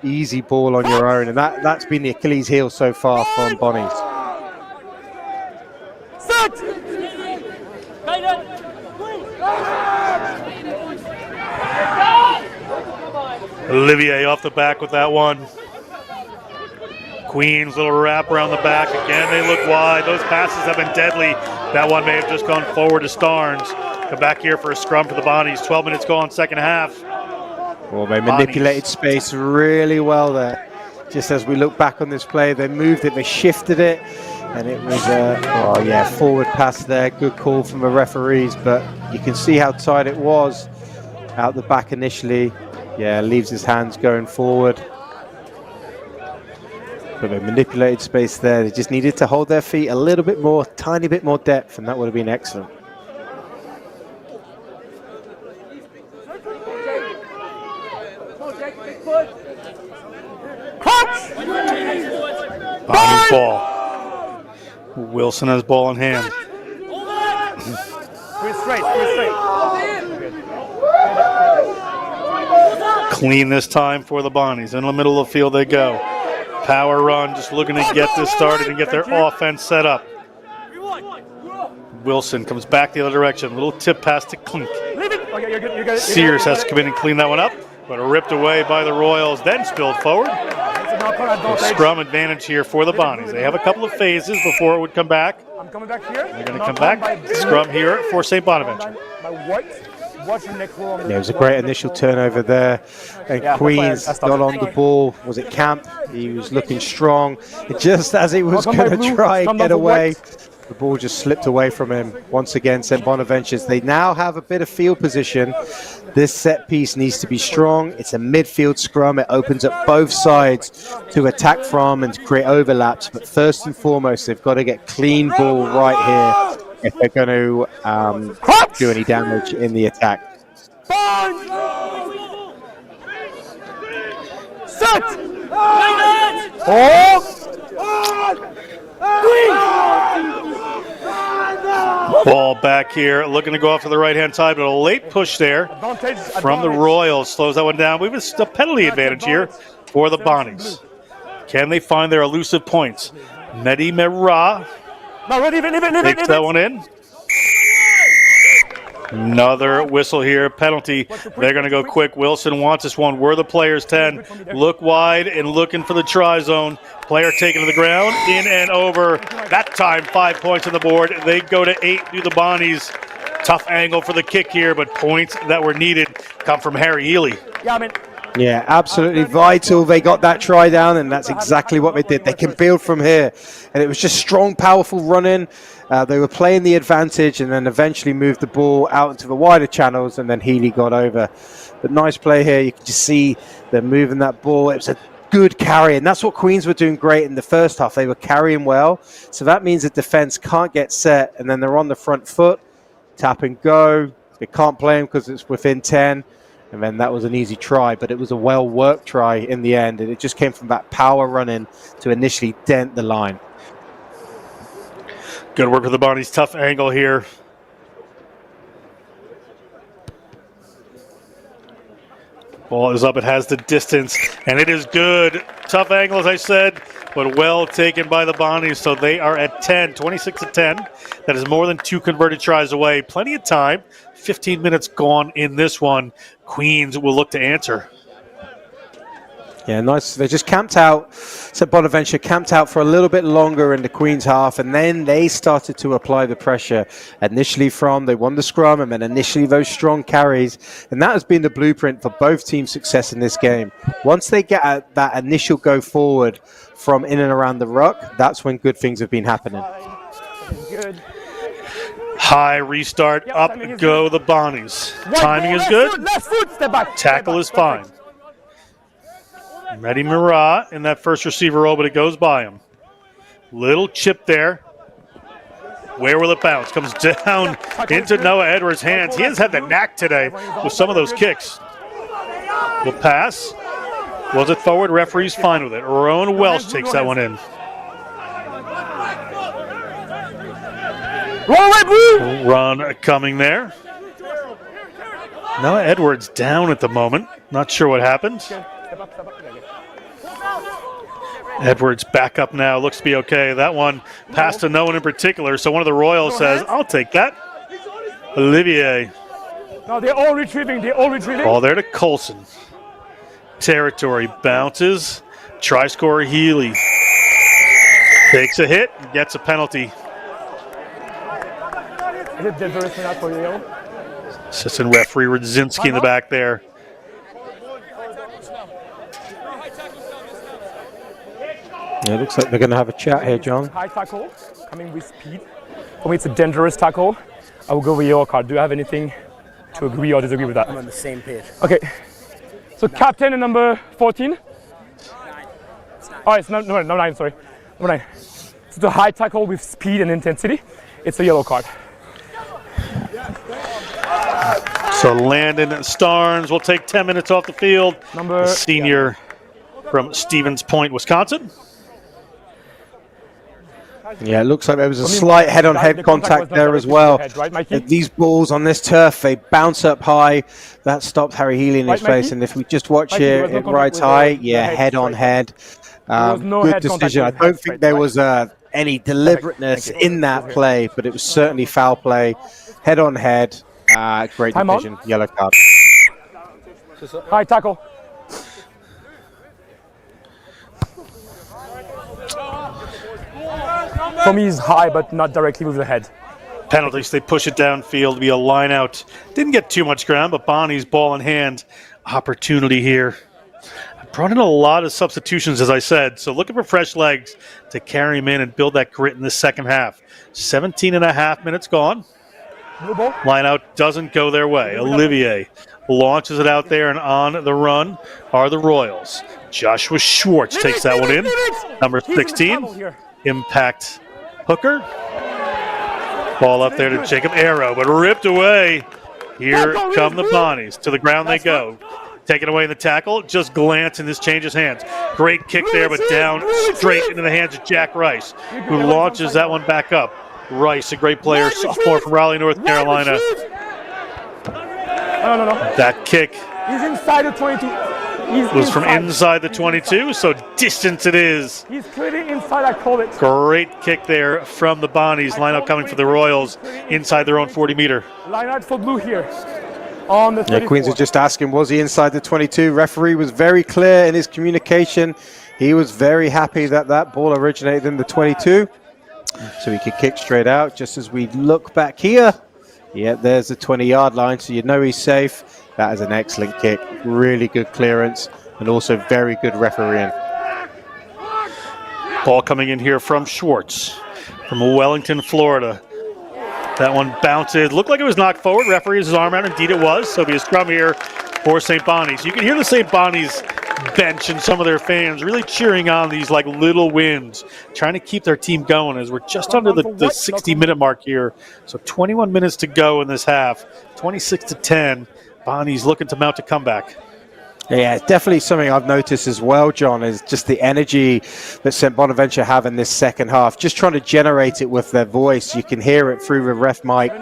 easy ball on your own. And that's been the Achilles heel so far from Bonnies. Olivier off the back with that one. Queens, little wrap around the back. Again, they look wide. Those passes have been deadly. That one may have just gone forward to Starnes. Come back here for a scrum for the Bonnies. 12 minutes gone, second half. Well, they manipulated space really well there. Just as we look back on this play, they moved it, they shifted it, and it was a forward pass there. Good call from the referees, but you can see how tight it was out the back initially. Yeah, leaves his hands going forward. But they manipulated space there. They just needed to hold their feet a little bit more, tiny bit more depth, and that would have been excellent. Bonnie's ball. Wilson has ball in hand. Clean this time for the Bonnies. In the middle of the field they go. Power run, just looking to get this started and get their offense set up. Wilson comes back the other direction. Little tip pass to Klink. Sears has to come in and clean that one up, but ripped away by the Royals, then spilled forward. A scrum advantage here for the Bonnies. They have a couple of phases before it would come back. They're going to come back. Scrum here for St. Bonaventure. Yeah, it was a great initial turnover there. And Queens got on the ball. Was it Camp? He was looking strong. Just as he was going to try and get away, the ball just slipped away from him. Once again, St. Bonaventures. They now have a bit of field position. This set piece needs to be strong. It's a midfield scrum. It opens up both sides to attack from and to create overlaps. But first and foremost, they've got to get clean ball right here if they're going to do any damage in the attack. Set! Ball back here, looking to go off to the right-hand side, but a late push there from the Royals. Slows that one down. We have a penalty advantage here for the Bonnies. Can they find their elusive points? Mehdi Merah takes that one in. Another whistle here, penalty. They're going to go quick. Wilson wants this one. We're the players 10. Look wide and looking for the try zone. Player taken to the ground, in and over. That time, 5 points on the board. They go to 8 to the Bonnies. Tough angle for the kick here, but points that were needed come from Harry Ely. Yeah, absolutely vital. They got that try down, and that's exactly what they did. They can build from here. And it was just strong, powerful running. They were playing the advantage and then eventually moved the ball out into the wider channels, and then Healy got over. But nice play here. You can just see they're moving that ball. It was a good carry, and that's what Queens were doing great in the first half. They were carrying well. So that means the defense can't get set, and then they're on the front foot. Tap and go. They can't play them because it's within 10. And then that was an easy try, but it was a well-worked try in the end. And it just came from that power running to initially dent the line. Good work with the Bonnies. Tough angle here. Ball is up. It has the distance, and it is good. Tough angle, as I said, but well taken by the Bonnies. So they are at 10, 26-10. That is more than 2 converted tries away. Plenty of time. 15 minutes gone in this one. Queens will look to answer. Yeah, nice. They just camped out. So Bonaventure camped out for a little bit longer in the Queens half, and then they started to apply the pressure. Initially they won the scrum, and then initially those strong carries. And that has been the blueprint for both teams' success in this game. Once they get that initial go forward from in and around the ruck, that's when good things have been happening. Good. High restart, up go the Bonnies. Timing is good. Tackle is fine. Mehdi Merah in that first receiver role, but it goes by him. Little chip there. Where will it bounce? Comes down into Noah Edwards' hands. He has had the knack today with some of those kicks. Will pass. Was it forward? Referee's fine with it. Rowan Welsh takes that one in. Run coming there. Noah Edwards down at the moment. Not sure what happened. Edwards back up now. Looks to be okay. That one passed to no one in particular. So one of the Royals says, I'll take that. Olivier. No, they're all retrieving. Ball there to Colson. Territory bounces. Try scorer Healy. Takes a hit, gets a penalty. Is it dangerous or not for yellow? Assistant referee Rudzinski in the back there. Yeah, it looks like they're going to have a chat here, John. High tackle, coming with speed. For me, it's a dangerous tackle. I will go with yellow card. Do you have anything to agree or disagree with that? I'm on the same page. Okay. So captain and number 14. Oh, it's no 9, sorry. Number 9. It's the high tackle with speed and intensity. It's a yellow card. So Landon Starnes will take 10 minutes off the field. Number senior from Stevens Point, Wisconsin. Yeah, it looks like there was a slight head-on-head contact there as well. These balls on this turf, they bounce up high. That stopped Harry Healy in his face. And if we just watch here, it rides high. Yeah, head-on-head. Good decision. I don't think there was any deliberateness in that play, but it was certainly foul play. Head-on-head. Great decision. Yellow card. High tackle. For me, he's high, but not directly with the head. Penalties, they push it downfield to be a line out. Didn't get too much ground, but Bonnie's ball in hand. Opportunity here. Brought in a lot of substitutions, as I said, so looking for fresh legs to carry him in and build that grit in the second half. 17 and a half minutes gone. Line out doesn't go their way. Olivier launches it out there, and on the run are the Royals. Joshua Schwartz takes that one in. Number 16, impact hooker. Ball up there to Jacob Arrow, but ripped away. Here come the Bonnies. To the ground they go. Taken away in the tackle. Just glance and this changes hands. Great kick there, but down straight into the hands of Jack Rice, who launches that one back up. Rice, a great player, sophomore from Raleigh, North Carolina. No. That kick He's inside the 22. was from inside the 22, so distance it is. He's clearly inside, I call it. Great kick there from the Bonnies. Line out coming for the Royals inside their own 40-meter. Line out for blue here. On the 34. Queens was just asking, was he inside the 22? Referee was very clear in his communication. He was very happy that that ball originated in the 22. So he could kick straight out. Just as we look back here, yeah, there's the 20-yard line, so you know he's safe. That is an excellent kick. Really good clearance and also very good refereeing. Ball coming in here from Schwartz from Wellington, Florida. That one bounces. Looked like it was knocked forward. Referees his arm out. Indeed it was. So it'll be a scrum here for St. Bonnie's. You can hear the St. Bonnie's bench and some of their fans really cheering on these like little wins, trying to keep their team going as we're just under the 60-minute mark here. So 21 minutes to go in this half. 26-10. Bonnie's looking to mount a comeback. Yeah, definitely something I've noticed as well, John, is just the energy that St. Bonaventure have in this second half. Just trying to generate it with their voice. You can hear it through the ref mic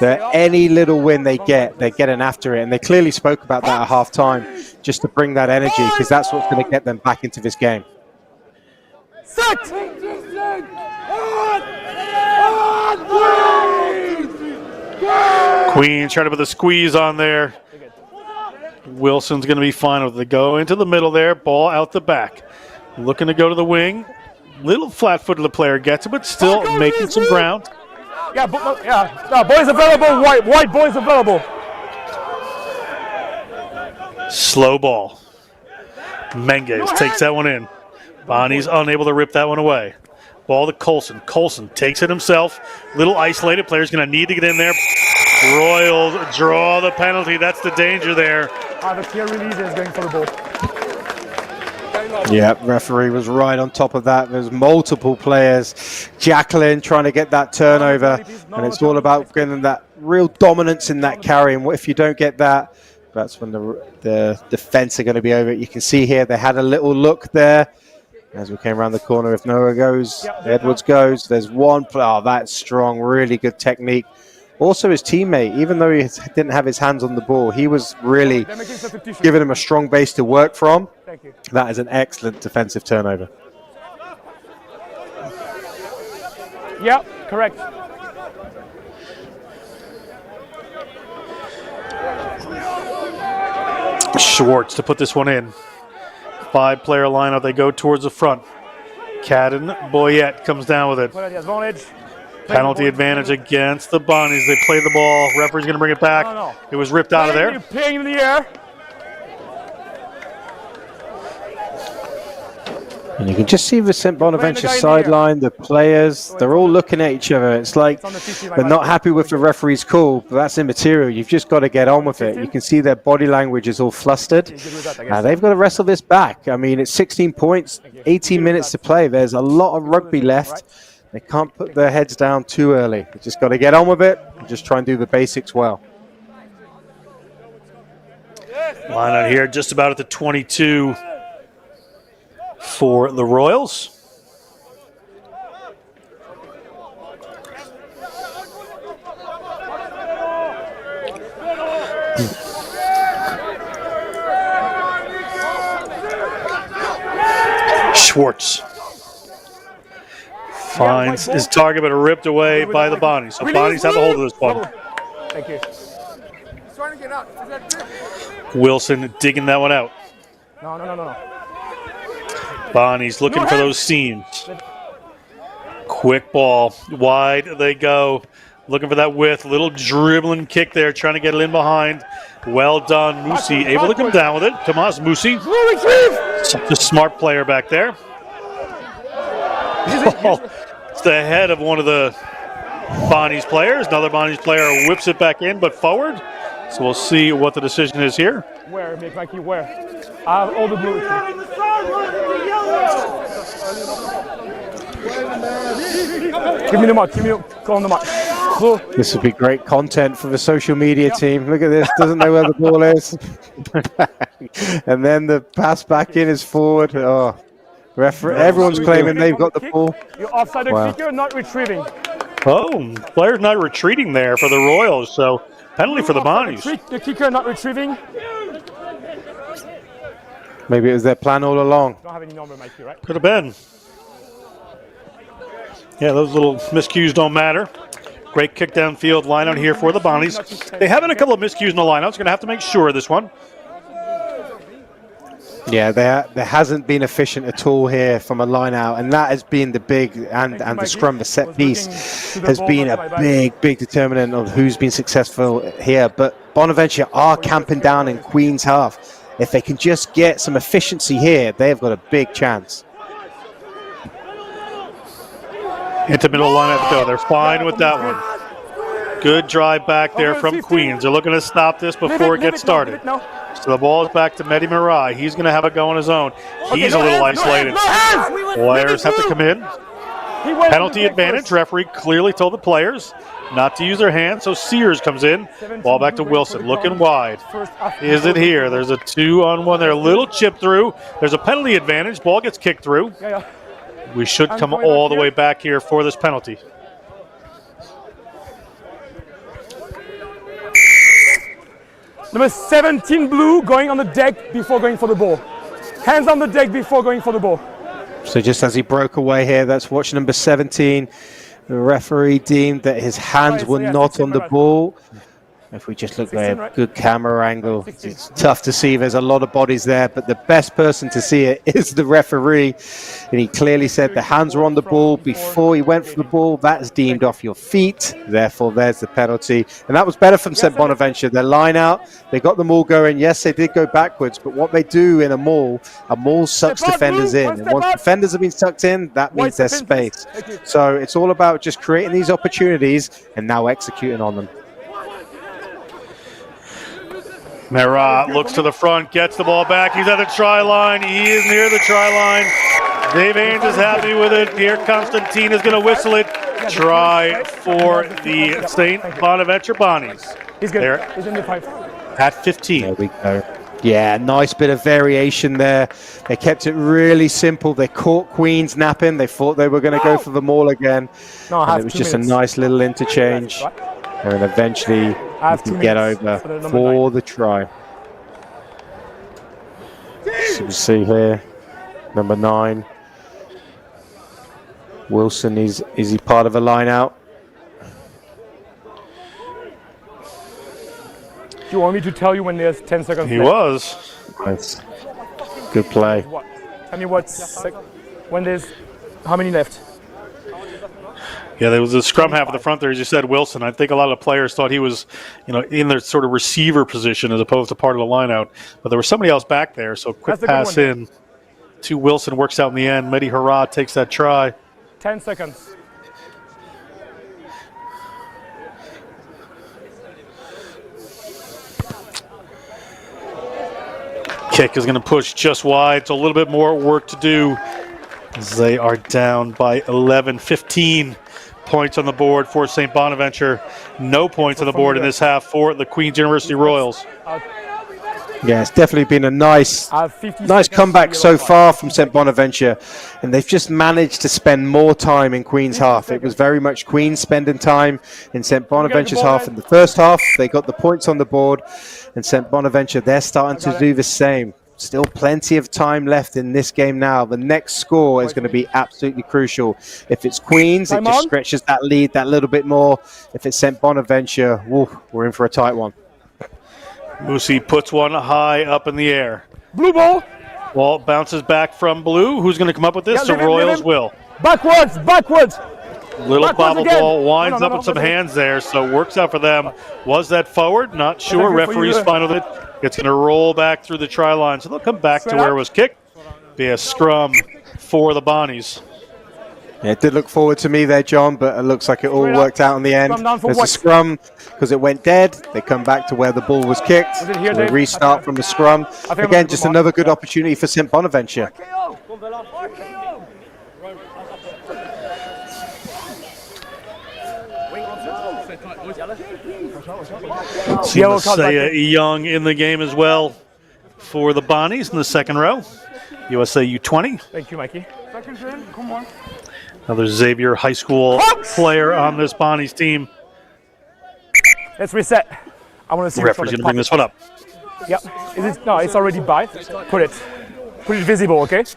that any little win they get, they're getting after it. And they clearly spoke about that at half-time, just to bring that energy, because that's what's going to get them back into this game. Set! Queens trying to put the squeeze on there. Wilson's going to be fine with it. They go into the middle there, ball out the back. Looking to go to the wing. Little flat-footed the player gets it, but still making some ground. Yeah, boys available, white boys available. Slow ball. Menges takes that one in. Bonnie's unable to rip that one away. Ball to Colson. Colson takes it himself. Little isolated. Player's going to need to get in there. Royals draw the penalty. That's the danger there. The clear release is going for the ball. Yeah, referee was right on top of that. There's multiple players. Jacqueline trying to get that turnover. And it's all about getting that real dominance in that carry. And if you don't get that, that's when the defense are going to be over it. You can see here they had a little look there. As we came around the corner, if Noah goes, Edwards goes. There's one play. Oh, that's strong. Really good technique. Also, his teammate, even though he didn't have his hands on the ball, he was really giving him a strong base to work from. That is an excellent defensive turnover. Yeah, correct. Schwartz to put this one in. 5-player lineup. They go towards the front. Cadden Boyette comes down with it. What are the advantage? Penalty advantage against the Bonnies. They play the ball. Referee's going to bring it back. No. It was ripped out of there. Ping in the air. And you can just see the St. Bonaventure sideline, the players, they're all looking at each other. It's like they're not happy with the referee's call, but that's immaterial. You've just got to get on with it. You can see their body language is all flustered. They've got to wrestle this back. I mean, it's 16 points, 18 minutes to play. There's a lot of rugby left. They can't put their heads down too early. They just got to get on with it and just try and do the basics well. Line out here just about at the 22 for the Royals. Schwartz finds his target, but ripped away by the Bonnies. So Bonnies have a hold of this one. Thank you. Wilson digging that one out. No. Bonnies looking for those seams. Quick ball. Wide they go. Looking for that width. Little dribbling kick there, trying to get it in behind. Well done. Musi able to come down with it. Tomas Musi. Such a smart player back there. It's the head of one of the Bonnies players. Another Bonnies player whips it back in, but forward. So we'll see what the decision is here. Where, Mikey, where? All the blue. Give me the mark. Go on the mark. This would be great content for the social media team. Look at this. Doesn't know where the ball is. And then the pass back in is forward. Oh, everyone's claiming they've got the ball. You're offside the kicker, not retrieving. Oh, player's not retreating there for the Royals. So penalty for the Bonnies. The kicker not retrieving. Maybe it was their plan all along. Don't have any number, Mikey, right? Could have been. Yeah, those little miscues don't matter. Great kick downfield line out here for the Bonnies. They have had a couple of miscues in the lineouts. Going to have to make sure of this one. Yeah, there hasn't been efficient at all here from a line out, and that has been the big, and the scrum, the set piece, has been a big determinant of who's been successful here. But Bonaventure are camping down in Queens half. If they can just get some efficiency here, they've got a big chance. Into middle lineup though. They're fine with that one. Good drive back there from Queens. They're looking to stop this before it gets started. So the ball is back to Mehdi Mirai. He's going to have a go on his own. He's a little isolated. Players have to come in. Penalty advantage. Referee clearly told the players not to use their hands. So Sears comes in. Ball back to Wilson. Looking wide. Is it here? There's a 2-on-1 there. A little chip through. There's a penalty advantage. Ball gets kicked through. We should come all the way back here for this penalty. Number 17 blue going on the deck before going for the ball. Hands on the deck before going for the ball. So just as he broke away here, that's watch number 17. The referee deemed that his hands were not on the ball. If we just look at a good camera angle, it's tough to see. There's a lot of bodies there, but the best person to see it is the referee. And he clearly said the hands were on the ball before he went for the ball. That's deemed off your feet. Therefore, there's the penalty. And that was better from St. Bonaventure. Their line out, they got them all going. Yes, they did go backwards, but what they do in a maul sucks defenders in. And once defenders have been sucked in, that means there's space. So it's all about just creating these opportunities and now executing on them. Merat looks to the front, gets the ball back. He's at the try line. He is near the try line. Dave Ains is happy with it. Pierre Constantine is going to whistle it. Try for the St. Bonaventure Bonnies. He's good. They're He's in the 5. at 15. There we go. Yeah, nice bit of variation there. They kept it really simple. They caught Queens napping. They thought they were going to go for the maul again. And it was just a nice little interchange. And then eventually you can get over for the try. So we see here, number 9. Wilson, is he part of a line out? Do you want me to tell you when there's 10 seconds He left? was. Nice. Good play. Tell me when there's How many left? Yeah, there was a scrum half of the front there, as you said, Wilson. I think a lot of the players thought he was, in their sort of receiver position as opposed to part of the lineout. But there was somebody else back there, so quick pass in to Wilson, works out in the end. Mehdi Hurrah takes that try. 10 seconds. Kick is going to push just wide. It's a little bit more work to do as they are down by 11, 15 points on the board for St. Bonaventure. No points on the board in this half for the Queen's University Royals. Yeah, it's definitely been a nice comeback so far from St. Bonaventure, and they've just managed to spend more time in Queen's half. It was very much Queen's spending time in St. Bonaventure's half in the first half. They got the points on the board, and St. Bonaventure, they're starting to do the same. Still plenty of time left in this game now. The next score is going to be absolutely crucial. If it's Queen's, it just stretches that lead that little bit more. If it's St. Bonaventure, we're in for a tight one. Musi puts one high up in the air. Blue ball. Ball bounces back from Blue. Who's going to come up with this? The Royals will. Backwards. Little bobble ball winds up with some hands there, so works out for them. Was that forward? Not sure. Referee's fine with it. It's going to roll back through the try line, so they'll come back to where it was kicked. Be a scrum for the Bonnies. Yeah, it did look forward to me there, John, but it looks like it all worked out in the end. There's a scrum because it went dead. They come back to where the ball was kicked. They restart from the scrum. Again, just another good opportunity for St. Bonaventure. USA Young in the game as well for the Bonnies in the second row. USA U20. Thank you, Mikey. Come on. Another Xavier High School player on this Bonnies team. Let's reset. I want to see. The referee's going to bring this one up. Yep. No, it's already by. Put it visible, okay? If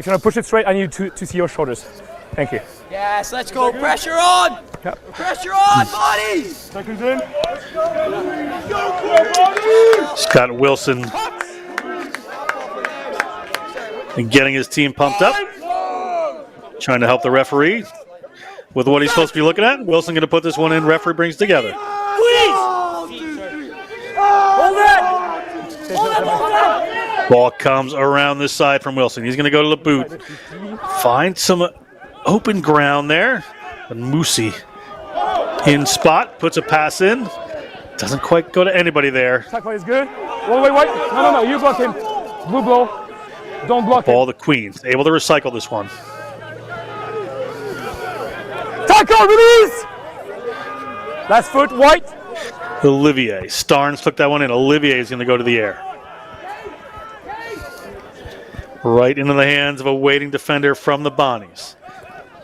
you want to push it straight, I need to see your shoulders. Thank you. Yes, let's go. Pressure on. Yep. Pressure on, buddy. Seconds in. Scott Wilson and getting his team pumped up. Trying to help the referee with what he's supposed to be looking at. Wilson going to put this one in. Referee brings together. Please. Hold it. Ball comes around this side from Wilson. He's going to go to the boot. Find some open ground there. And Musi in spot. Puts a pass in. Doesn't quite go to anybody there. Tackle is good. Wait. No. You block him. Blue ball. Don't block him. Ball the Queens. Able to recycle this one. Tackle, release! Last foot, white. Olivier. Starnes took that one in. Olivier is going to go to the air. Right into the hands of a waiting defender from the Bonnies.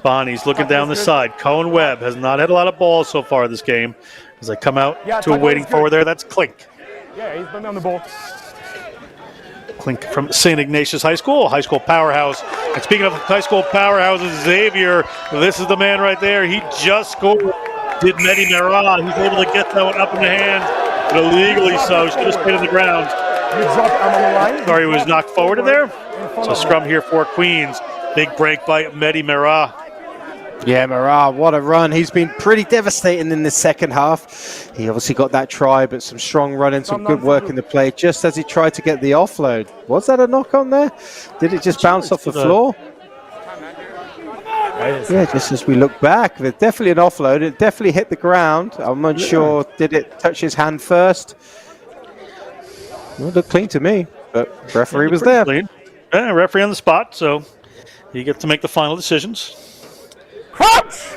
Bonnies looking down the side. Cohen Webb has not had a lot of balls so far this game. As they come out to a waiting forward there, that's Klink. Yeah, he's been on the ball. Klink from St. Ignatius High School powerhouse. And speaking of high school powerhouses, Xavier, this is the man right there. He just scored. Did Mehdi Merah. He's able to get that one up in the hand, but illegally so. He's just hit on the ground. Sorry, he was knocked forward in there. So scrum here for Queens. Big break by Mehdi Merah. Yeah, Merah, what a run. He's been pretty devastating in the second half. He obviously got that try, but some strong running, some good work in the play, just as he tried to get the offload. Was that a knock on there? Did it just bounce off the floor? Yeah, just as we look back, there's definitely an offload. It definitely hit the ground. I'm not sure, did it touch his hand first? Well, it looked clean to me, but referee was there. Clean. Yeah, referee on the spot, so he gets to make the final decisions. Crouch!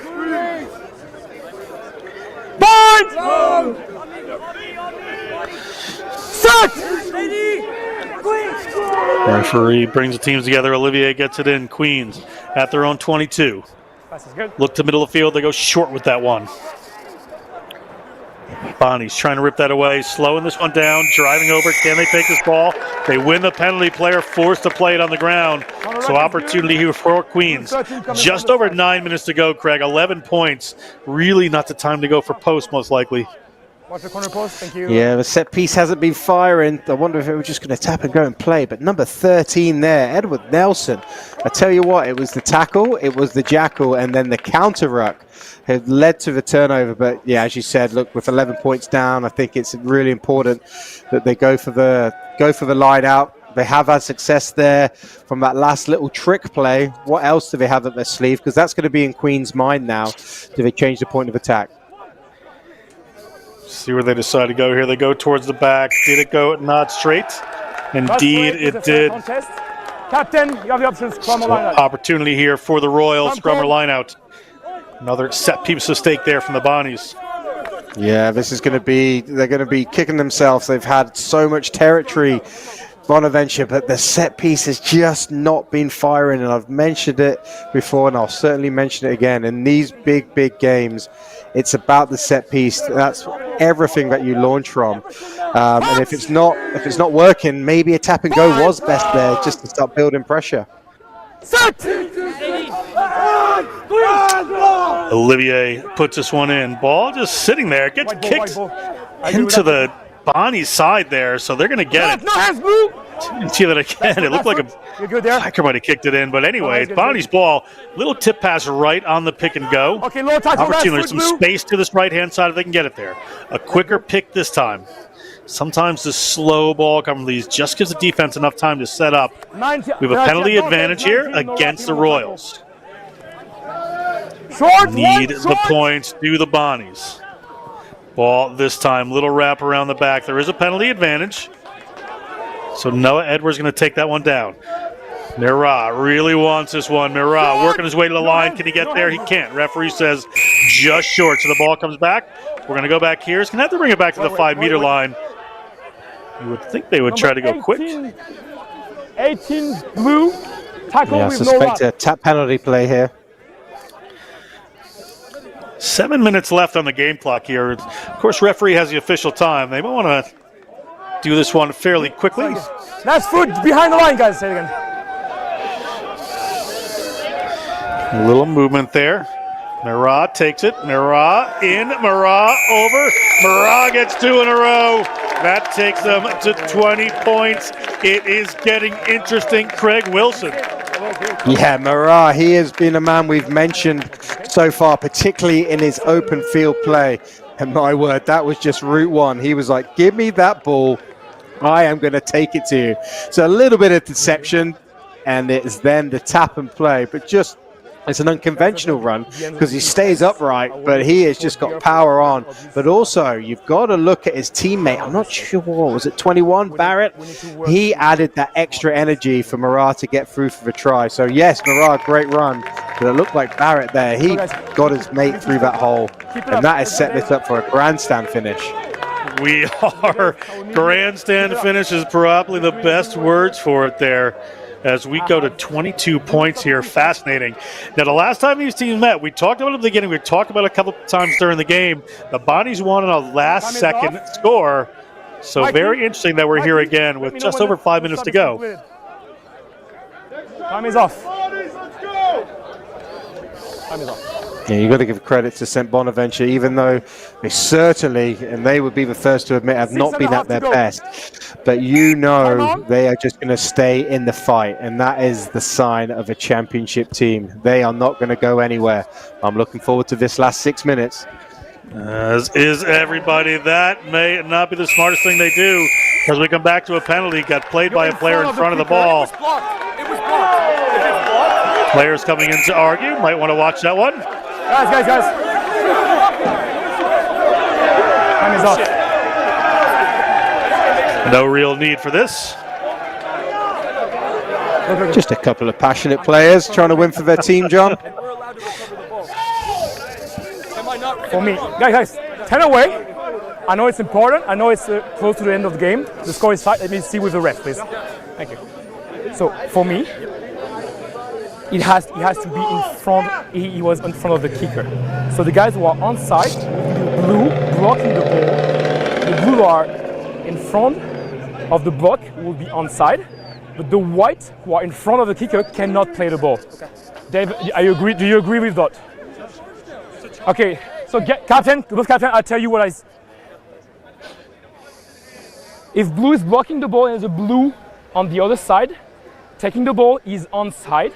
Bind! Set! Referee brings the teams together. Olivier gets it in. Queens at their own 22. Look to middle of the field. They go short with that one. Bonnie's trying to rip that away. Slowing this one down. Driving over. Can they take this ball? They win the penalty. Player forced to play it on the ground. So opportunity here for Queens. Just over 9 minutes to go, Craig. 11 points. Really not the time to go for post, most likely. Watch the corner post, thank you. Yeah, the set piece hasn't been firing. I wonder if it was just going to tap and go and play. But number 13 there, Edward Nelson. I tell you what, it was the tackle, it was the jackal, and then the counter ruck had led to the turnover. But yeah, as you said, look, with 11 points down, I think it's really important that they go for the line out. They have had success there from that last little trick play. What else do they have up their sleeve? Because that's going to be in Queen's mind now. Do they change the point of attack? See where they decide to go here. They go towards the back. Did it go not straight? Indeed, it did. Captain, you have the option. Scrum or line out. Opportunity here for the Royals. Scrum or line out. Another set piece of stake there from the Bonnies. Yeah, this is going to be, they're going to be kicking themselves. They've had so much territory, Bonaventure, but the set piece has just not been firing. And I've mentioned it before, and I'll certainly mention it again. In these big, big games, it's about the set piece. That's everything that you launch from. And if it's not working, maybe a tap and go was best there, just to start building pressure. Set! Olivier puts this one in. Ball just sitting there. It gets kicked into the Bonnie's side there, so they're going to get it. No hands, blue! See that again. It looked like a Packer might have kicked it in, but anyway, it's Bonnie's ball. Little tip pass right on the pick and go. Okay, low tackle. Opportunity, some space to this right-hand side if they can get it there. A quicker pick this time. Sometimes the slow ball comes from these just gives the defense enough time to set up. We have a penalty advantage here against the Royals. Need the points, do the Bonnies. Ball this time, little wrap around the back. There is a penalty advantage. So Noah Edwards going to take that one down. Mira really wants this one. Mira working his way to the line. Can he get there? He can't. Referee says just short. So the ball comes back. We're going to go back here. He's going to have to bring it back to the 5-meter line. You would think they would try to go quick. 18 blue. Tackle Yeah, I with no suspect a tap penalty play here. 7 minutes left on the game clock here. Of course, referee has the official time. They might want to do this one fairly quickly. That's foot behind the line, guys. Say it again. A little movement there. Mira takes it. Mira in. Mira over. Mira gets 2 in a row. That takes them to 20 points. It is getting interesting. Craig Wilson. Yeah, Mira, he has been a man we've mentioned so far, particularly in his open field play. And my word, that was just route one. He was like, give me that ball. I am going to take it to you. So a little bit of deception, and it's then the tap and play. But just, it's an unconventional run because he stays upright, but he has just got power on. But also, you've got to look at his teammate. I'm not sure, was it 21, Barrett? He added that extra energy for Mira to get through for the try. So yes, Mira, great run. But it looked like Barrett there. He got his mate through that hole. And that has set this up for a grandstand finish. We are. Grandstand finish is probably the best words for it there. As we go to 22 points here. Fascinating. Now, the last time these teams met, we talked about it at the beginning. We talked about it a couple of times during the game. The Bonnies won on a last-second score. So very interesting that we're here again with just over 5 minutes to go. Time is off. Time is off. Yeah, you've got to give credit to St. Bonaventure, even though they certainly, and they would be the first to admit, have not been at their best. But you know they are just going to stay in the fight, and that is the sign of a championship team. They are not going to go anywhere. I'm looking forward to this last 6 minutes. As is everybody. That may not be the smartest thing they do, because we come back to a penalty. Got played by a player in front of the ball. It was blocked. It was blocked. Players coming in to argue. Might want to watch that one. Guys. Time is off. No real need for this. Just a couple of passionate players trying to win for their team, John. For me, guys, 10 away. I know it's important. I know it's close to the end of the game. The score is 5. Let me see with the ref, please. Thank you. So for me, it has to be in front. He was in front of the kicker. So the guys who are on side, the blue blocking the ball. The blue are in front of the block will be on side, but the white who are in front of the kicker cannot play the ball. Dave, I agree. Do you agree with that? Okay. So captain, I'll tell you what If blue is blocking the ball and there's a blue on the other side, taking the ball is onside.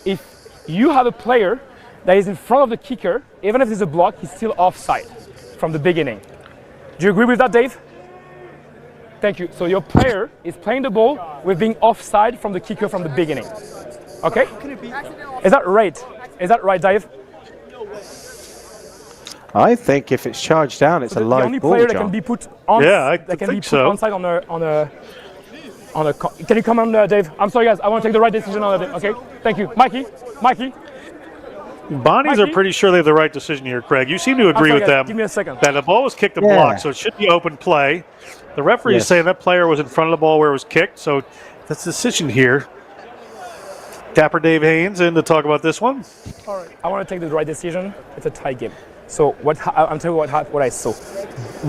If you have a player that is in front of the kicker, even if there's a block, he's still offside from the beginning. Do you agree with that, Dave? Thank you. So your player is playing the ball with being offside from the kicker from the beginning. Okay? Is that right? Is that right, Dave? I think if it's charged down, it's a live ball. The only player that can be put on, onside on a. Can you come on, Dave? I'm sorry, guys. I want to take the right decision on it. Okay. Thank you, Mikey. Bonnies are pretty sure they have the right decision here, Craig. You seem to agree with them. Give me a second. That the ball was kicked and blocked, so it should be open play. The referee is saying that player was in front of the ball where it was kicked, so that's the decision here. Dapper Dave Haynes in to talk about this one. All right. I want to take the right decision. It's a tie game. So I'm telling you what I saw.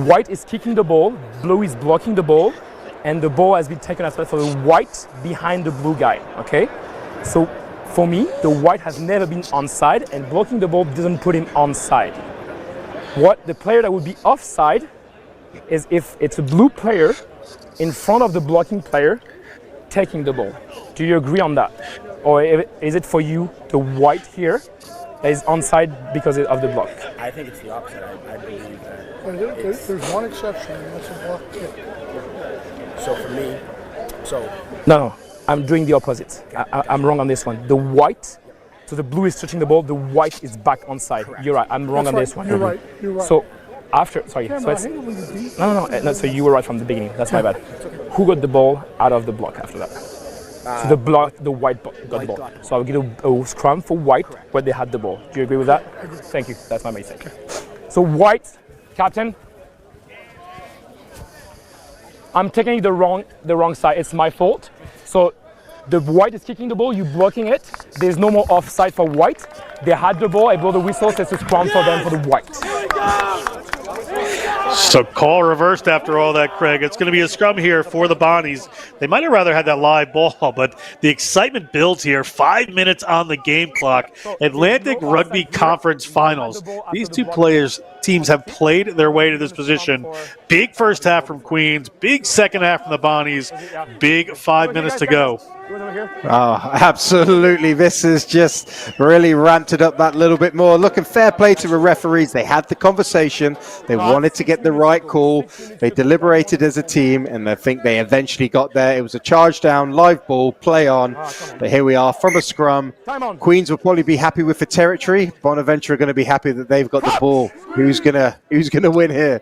White is kicking the ball, blue is blocking the ball, and the ball has been taken aside for the white behind the blue guy. Okay? So for me, the white has never been onside, and blocking the ball doesn't put him onside. What the player that would be offside is if it's a blue player in front of the blocking player taking the ball. Do you agree on that? Or is it for you the white here that is onside because of the block? I think it's the opposite. I believe that. There's one exception, and that's a block kick. So for me, No, I'm doing the opposite. I'm wrong on this one. The white, so the blue is touching the ball, the white is back onside. Correct. You're right, I'm wrong on this one. You're right. So after, sorry, so it's, no, so you were right from the beginning, that's my bad. Who got the ball out of the block after that? So the white got the ball. So I'll give a scrum for white where they had the ball. Do you agree with that? Thank you, that's my mistake. So white, captain. I'm taking the wrong side, it's my fault. So the white is kicking the ball, you blocking it. There's no more offside for white. They had the ball, I blow the whistle, so it's a scrum for them for the white. So call reversed after all that, Craig. It's going to be a scrum here for the Bonnies. They might have rather had that live ball, but the excitement builds here. 5 minutes on the game clock. Atlantic Rugby Conference Finals. These two teams have played their way to this position. Big first half from Queens, big second half from the Bonnies, big 5 minutes to go. Oh, absolutely. This has just really ramped it up that little bit more. Looking fair play to the referees. They had the conversation. They wanted to get the right call. They deliberated as a team, and I think they eventually got there. It was a charge down, live ball, play on. But here we are from a scrum. Queens will probably be happy with the territory. Bonaventure are going to be happy that they've got the ball. Who's gonna win here?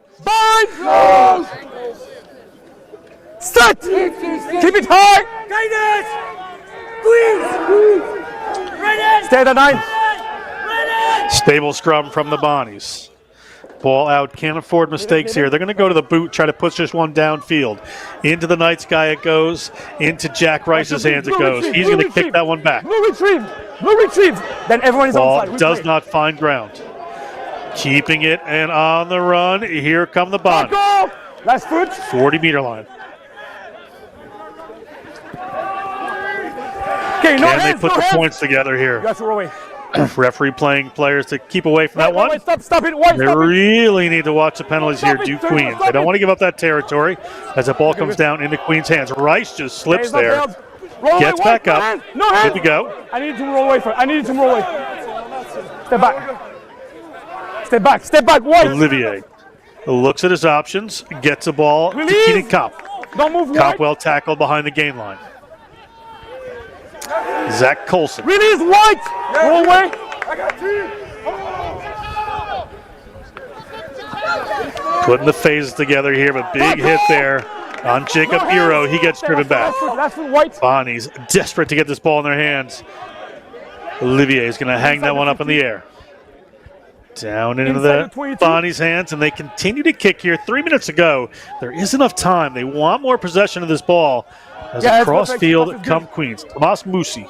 Start! Keep it high! Guidance! Squeeze! Ready! Stay at the 9. Stable scrum from the Bonnies. Ball out, can't afford mistakes here. They're going to go to the boot, try to push this one downfield. Into the night sky it goes, into Jack Rice's hands it goes. He's going to kick that one back. Blue retrieve! Then everyone is onside. Ball does not find ground. Keeping it and on the run. Here come the Bonnies. Last foot. 40-meter line. Okay, Can they put the points together here? You have to roll away. Referee playing players to keep away from that one. Wait, stop it. White, they really need to watch the penalties here, Duke Queens. They don't want to give up that territory as the ball comes down into Queens' hands. Rice just slips there. Gets back up. Good to go. I need to roll away first. Step back, White. Olivier looks at his options, gets the ball to Keaton Kopp. Don't move, White. Kopp well tackled behind the gain line. Zach Colson. Release, White. Roll away. Putting the phases together here, but big hit there on Jacob Euro. He gets driven back. Bonnie's desperate to get this ball in their hands. Olivier is going to hang that one up in the air. Down into the Bonnie's hands, and they continue to kick here. 3 minutes to go. There is enough time. They want more possession of this ball as across field come Queens. Tomas Musi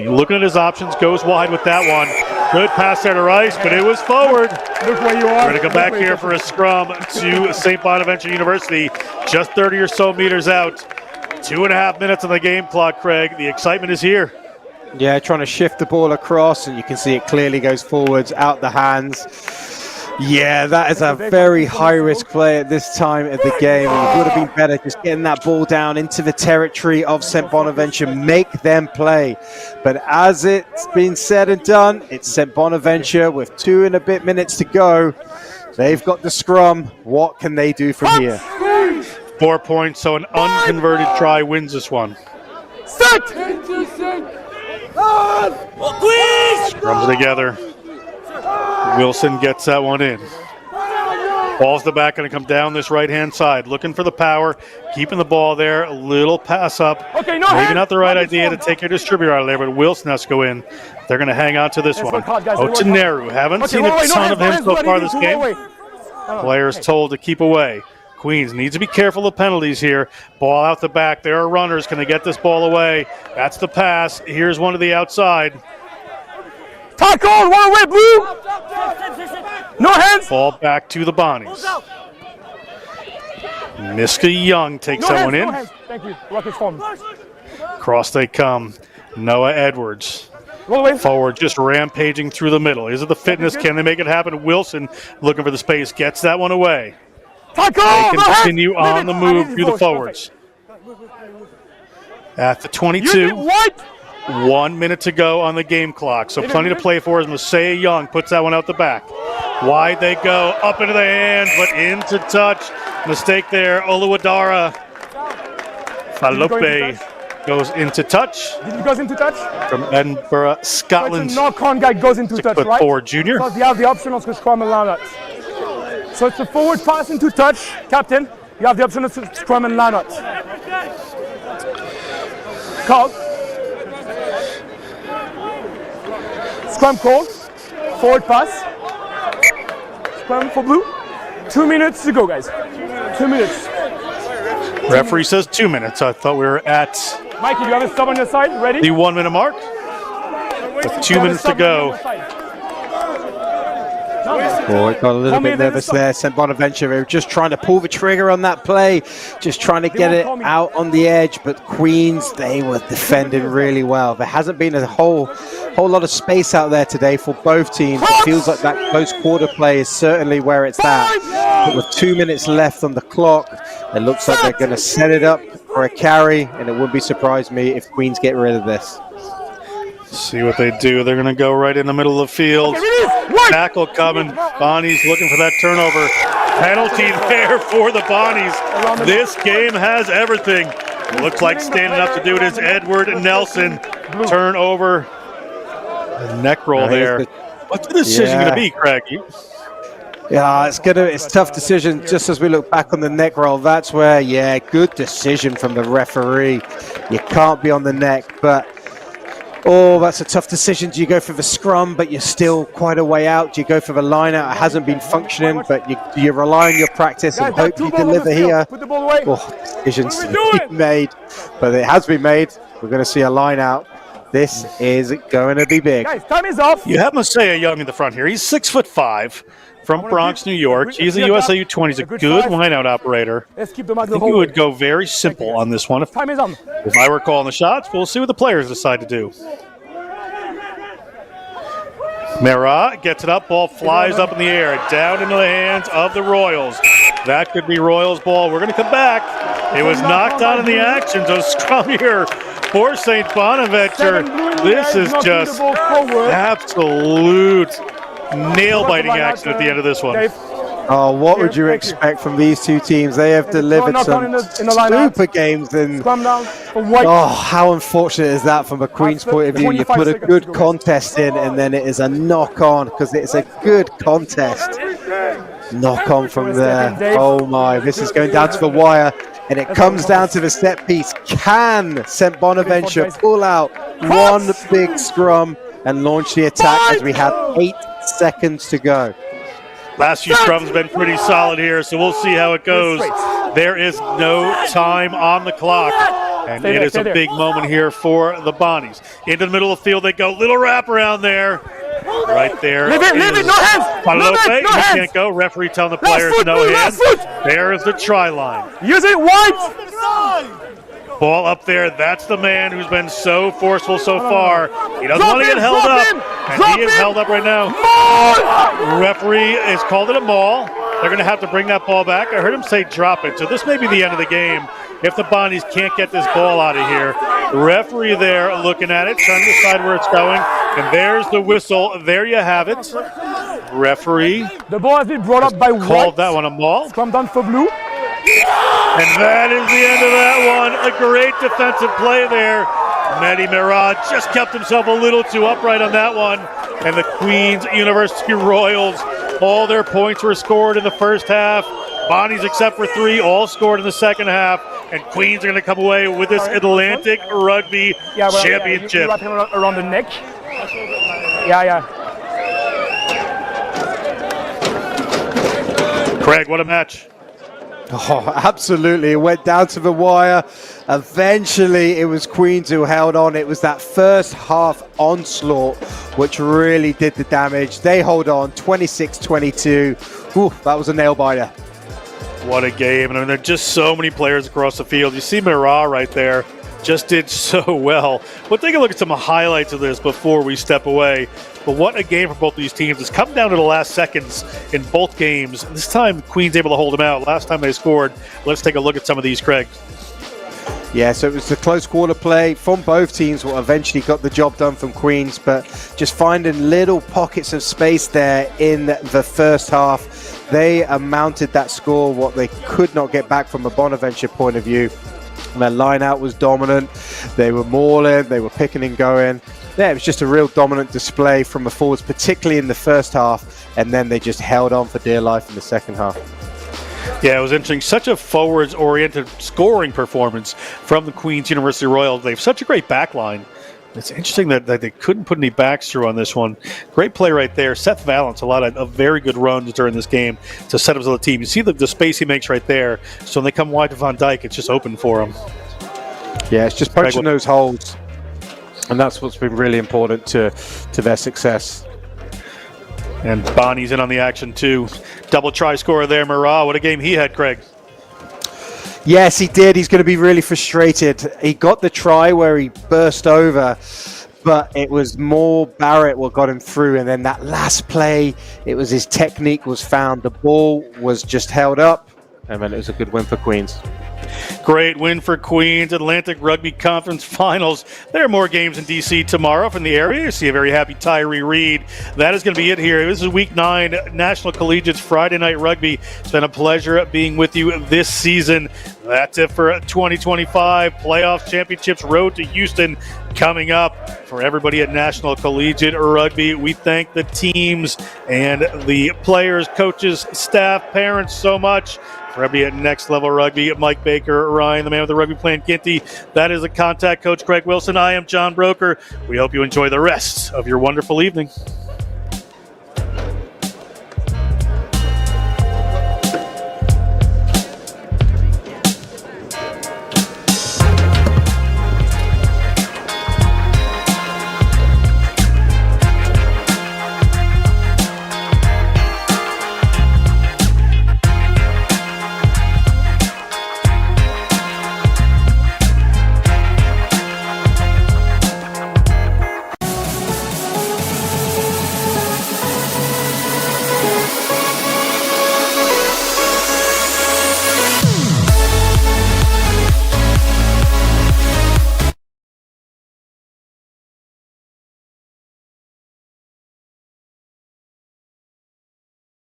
looking at his options, goes wide with that one. Good pass there to Rice, but it was forward. Look where you are. We're going to come back here for a scrum to St. Bonaventure University, just 30 or so meters out. 2.5 minutes on the game clock, Craig. The excitement is here. Yeah, trying to shift the ball across, and you can see it clearly goes forwards, out the hands. Yeah, that is a very high-risk play at this time of the game. It would have been better just getting that ball down into the territory of St. Bonaventure, make them play. But as it's been said and done, it's St. Bonaventure with 2 and a bit minutes to go. They've got the scrum. What can they do from here? 4 points, so an unconverted try wins this one. Set! Scrums together. Wilson gets that one in. Ball's the back, going to come down this right-hand side. Looking for the power, keeping the ball there. A little pass up. Okay, Maybe not the right idea to take your distributor out of there, but Wilson has to go in. They're going to hang on to this one. Oteneru, haven't seen a ton of him so far this game. Players told to keep away. Queens needs to be careful of penalties here. Ball out the back. There are runners. Can they get this ball away? That's the pass. Here's one to the outside. Tackle! One away, Blue! No hands! Ball back to the Bonnies. Miska Young takes that one in. No hands. Thank you. Rockets form. Cross they come. Noah Edwards. Forward, just rampaging through the middle. Is it the fitness? Can they make it happen? Wilson looking for the space. Gets that one away. Tackle! They continue on the move through the forwards. At the 22. 1 minute to go on the game clock, so plenty to play for as Messiah Young puts that one out the back. Wide they go, up into the hands, but into touch. Mistake there, Oluwadara. Falope goes into touch. Did he goes into touch? From Edinburgh, Scotland. So it's a knock-on guy goes into touch, right? 6'4" junior. Because you have the option of scrum and line out. So it's a forward pass into touch, captain. You have the option of scrum and line out. Call. Scrum call, forward pass, scrum for Blue. 2 minutes to go, guys. 2 minutes. Referee says 2 minutes. I thought we were at Mikey, do you have a stop on your side? Ready? the 1 minute mark. With 2 minutes to go. Oh, it got a little bit nervous there. St. Bonaventure, they were just trying to pull the trigger on that play, just trying to get it out on the edge. But Queens, they were defending really well. There hasn't been a whole lot of space out there today for both teams. It feels like that close quarter play is certainly where it's at. But with 2 minutes left on the clock, it looks like they're going to set it up for a carry, and it wouldn't be surprised me if Queens get rid of this. See what they do. They're going to go right in the middle of the field. Tackle coming. Bonnies looking for that turnover. Penalty there for the Bonnies. This game has everything. Looks like standing up to do it is Edward Nelson. Turnover. A neck roll there. What's the decision going to be, Craig? Yeah, it's a tough decision. Just as we look back on the neck roll, that's where, good decision from the referee. You can't be on the neck, but that's a tough decision. Do you go for the scrum, but you're still quite a way out? Do you go for the line out? It hasn't been functioning, but you rely on your practice and hope you deliver here. Decisions made, but it has been made. We're going to see a line out. This is going to be big. Guys, time is off. You have Messiah Young in the front here. He's 6'5", from Bronx, New York. He's a USA U20. He's a good lineout operator. Let's keep the I think we would go very simple on this one. Time is on. If I were calling the shots, we'll see what the players decide to do. Mera gets it up. Ball flies up in the air. Down into the hands of the Royals. That could be Royals ball. We're going to come back. It was knocked out in the action. So scrum here for St. Bonaventure. This is just absolute nail-biting action at the end of this one. Oh, what would you expect from these two teams? They have delivered some super games. And how unfortunate is that from a Queen's point of view? You put a good contest in, and then it is a knock-on because it's a good contest. Knock-on from there. Oh my, this is going down to the wire, and it comes down to the set piece. Can St. Bonaventure pull out one big scrum and launch the attack as we have 8 seconds to go? Last few scrums have been pretty solid here, so we'll see how it goes. There is no time on the clock, and it is a big moment here for the Bonnies. Into the middle of the field they go. Little wraparound there. Right there. Leave it, no hands. He can't go. Referee telling the players no hands. There is the try line. Use it wide. Ball up there. That's the man who's been so forceful so far. He doesn't want to get held up. And he is held up right now. Referee has called it a maul. They're going to have to bring that ball back. I heard him say drop it. So this may be the end of the game if the Bonnies can't get this ball out of here. Referee there looking at it, trying to decide where it's going. And there's the whistle. There you have it. Referee. The ball has been brought up by White. Called that one a maul. Scrum down for blue. And that is the end of that one. A great defensive play there. Mehdi Merad just kept himself a little too upright on that one. And the Queens University Royals, all their points were scored in the first half. Bonnies, except for 3, all scored in the second half. And Queens are going to come away with this Atlantic Rugby Championship. You wrap him around the neck. Yeah. Craig, what a match. Oh, absolutely. It went down to the wire. Eventually, it was Queens who held on. It was that first half onslaught which really did the damage. They hold on 26-22. Ooh, that was a nail biter. What a game. And I mean, there are just so many players across the field. You see Mira right there. Just did so well. But take a look at some highlights of this before we step away. But what a game for both these teams. It's come down to the last seconds in both games. This time, Queens able to hold them out. Last time they scored. Let's take a look at some of these, Craig. Yeah, so it was the close quarter play from both teams what eventually got the job done from Queens, but just finding little pockets of space there in the first half. They mounted that score, what they could not get back from a Bonaventure point of view. And their line out was dominant. They were mauling, they were picking and going. Yeah, it was just a real dominant display from the forwards, particularly in the first half, and then they just held on for dear life in the second half. Yeah, it was interesting. Such a forwards-oriented scoring performance from the Queens University Royals. They have such a great back line. It's interesting that they couldn't put any backs through on this one. Great play right there. Seth Valance, a lot of very good runs during this game to set up the team. You see the space he makes right there. So when they come wide to Van Dyke, it's just open for him. Yeah, it's just punching those holes. And that's what's been really important to their success. And Bonnie's in on the action too. Double try scorer there, Murrah. What a game he had, Craig. Yes, he did. He's going to be really frustrated. He got the try where he burst over, but it was more Barrett what got him through. And then that last play, it was his technique was found. The ball was just held up, and then it was a good win for Queens. Great win for Queens. Atlantic Rugby Conference Finals. There are more games in D.C. tomorrow from the area. You see a very happy Tyree Reed. That is going to be it here. This is Week 9 National Collegiates Friday Night Rugby. It's been a pleasure being with you this season. That's it for 2025 Playoffs Championships Road to Houston coming up. For everybody at National Collegiate Rugby, we thank the teams and the players, coaches, staff, parents so much. For everybody at Next Level Rugby, Mike Baker, Ryan, the man with the rugby plan, Ginty. That is the contact coach, Craig Wilson. I am John Broker. We hope you enjoy the rest of your wonderful evening.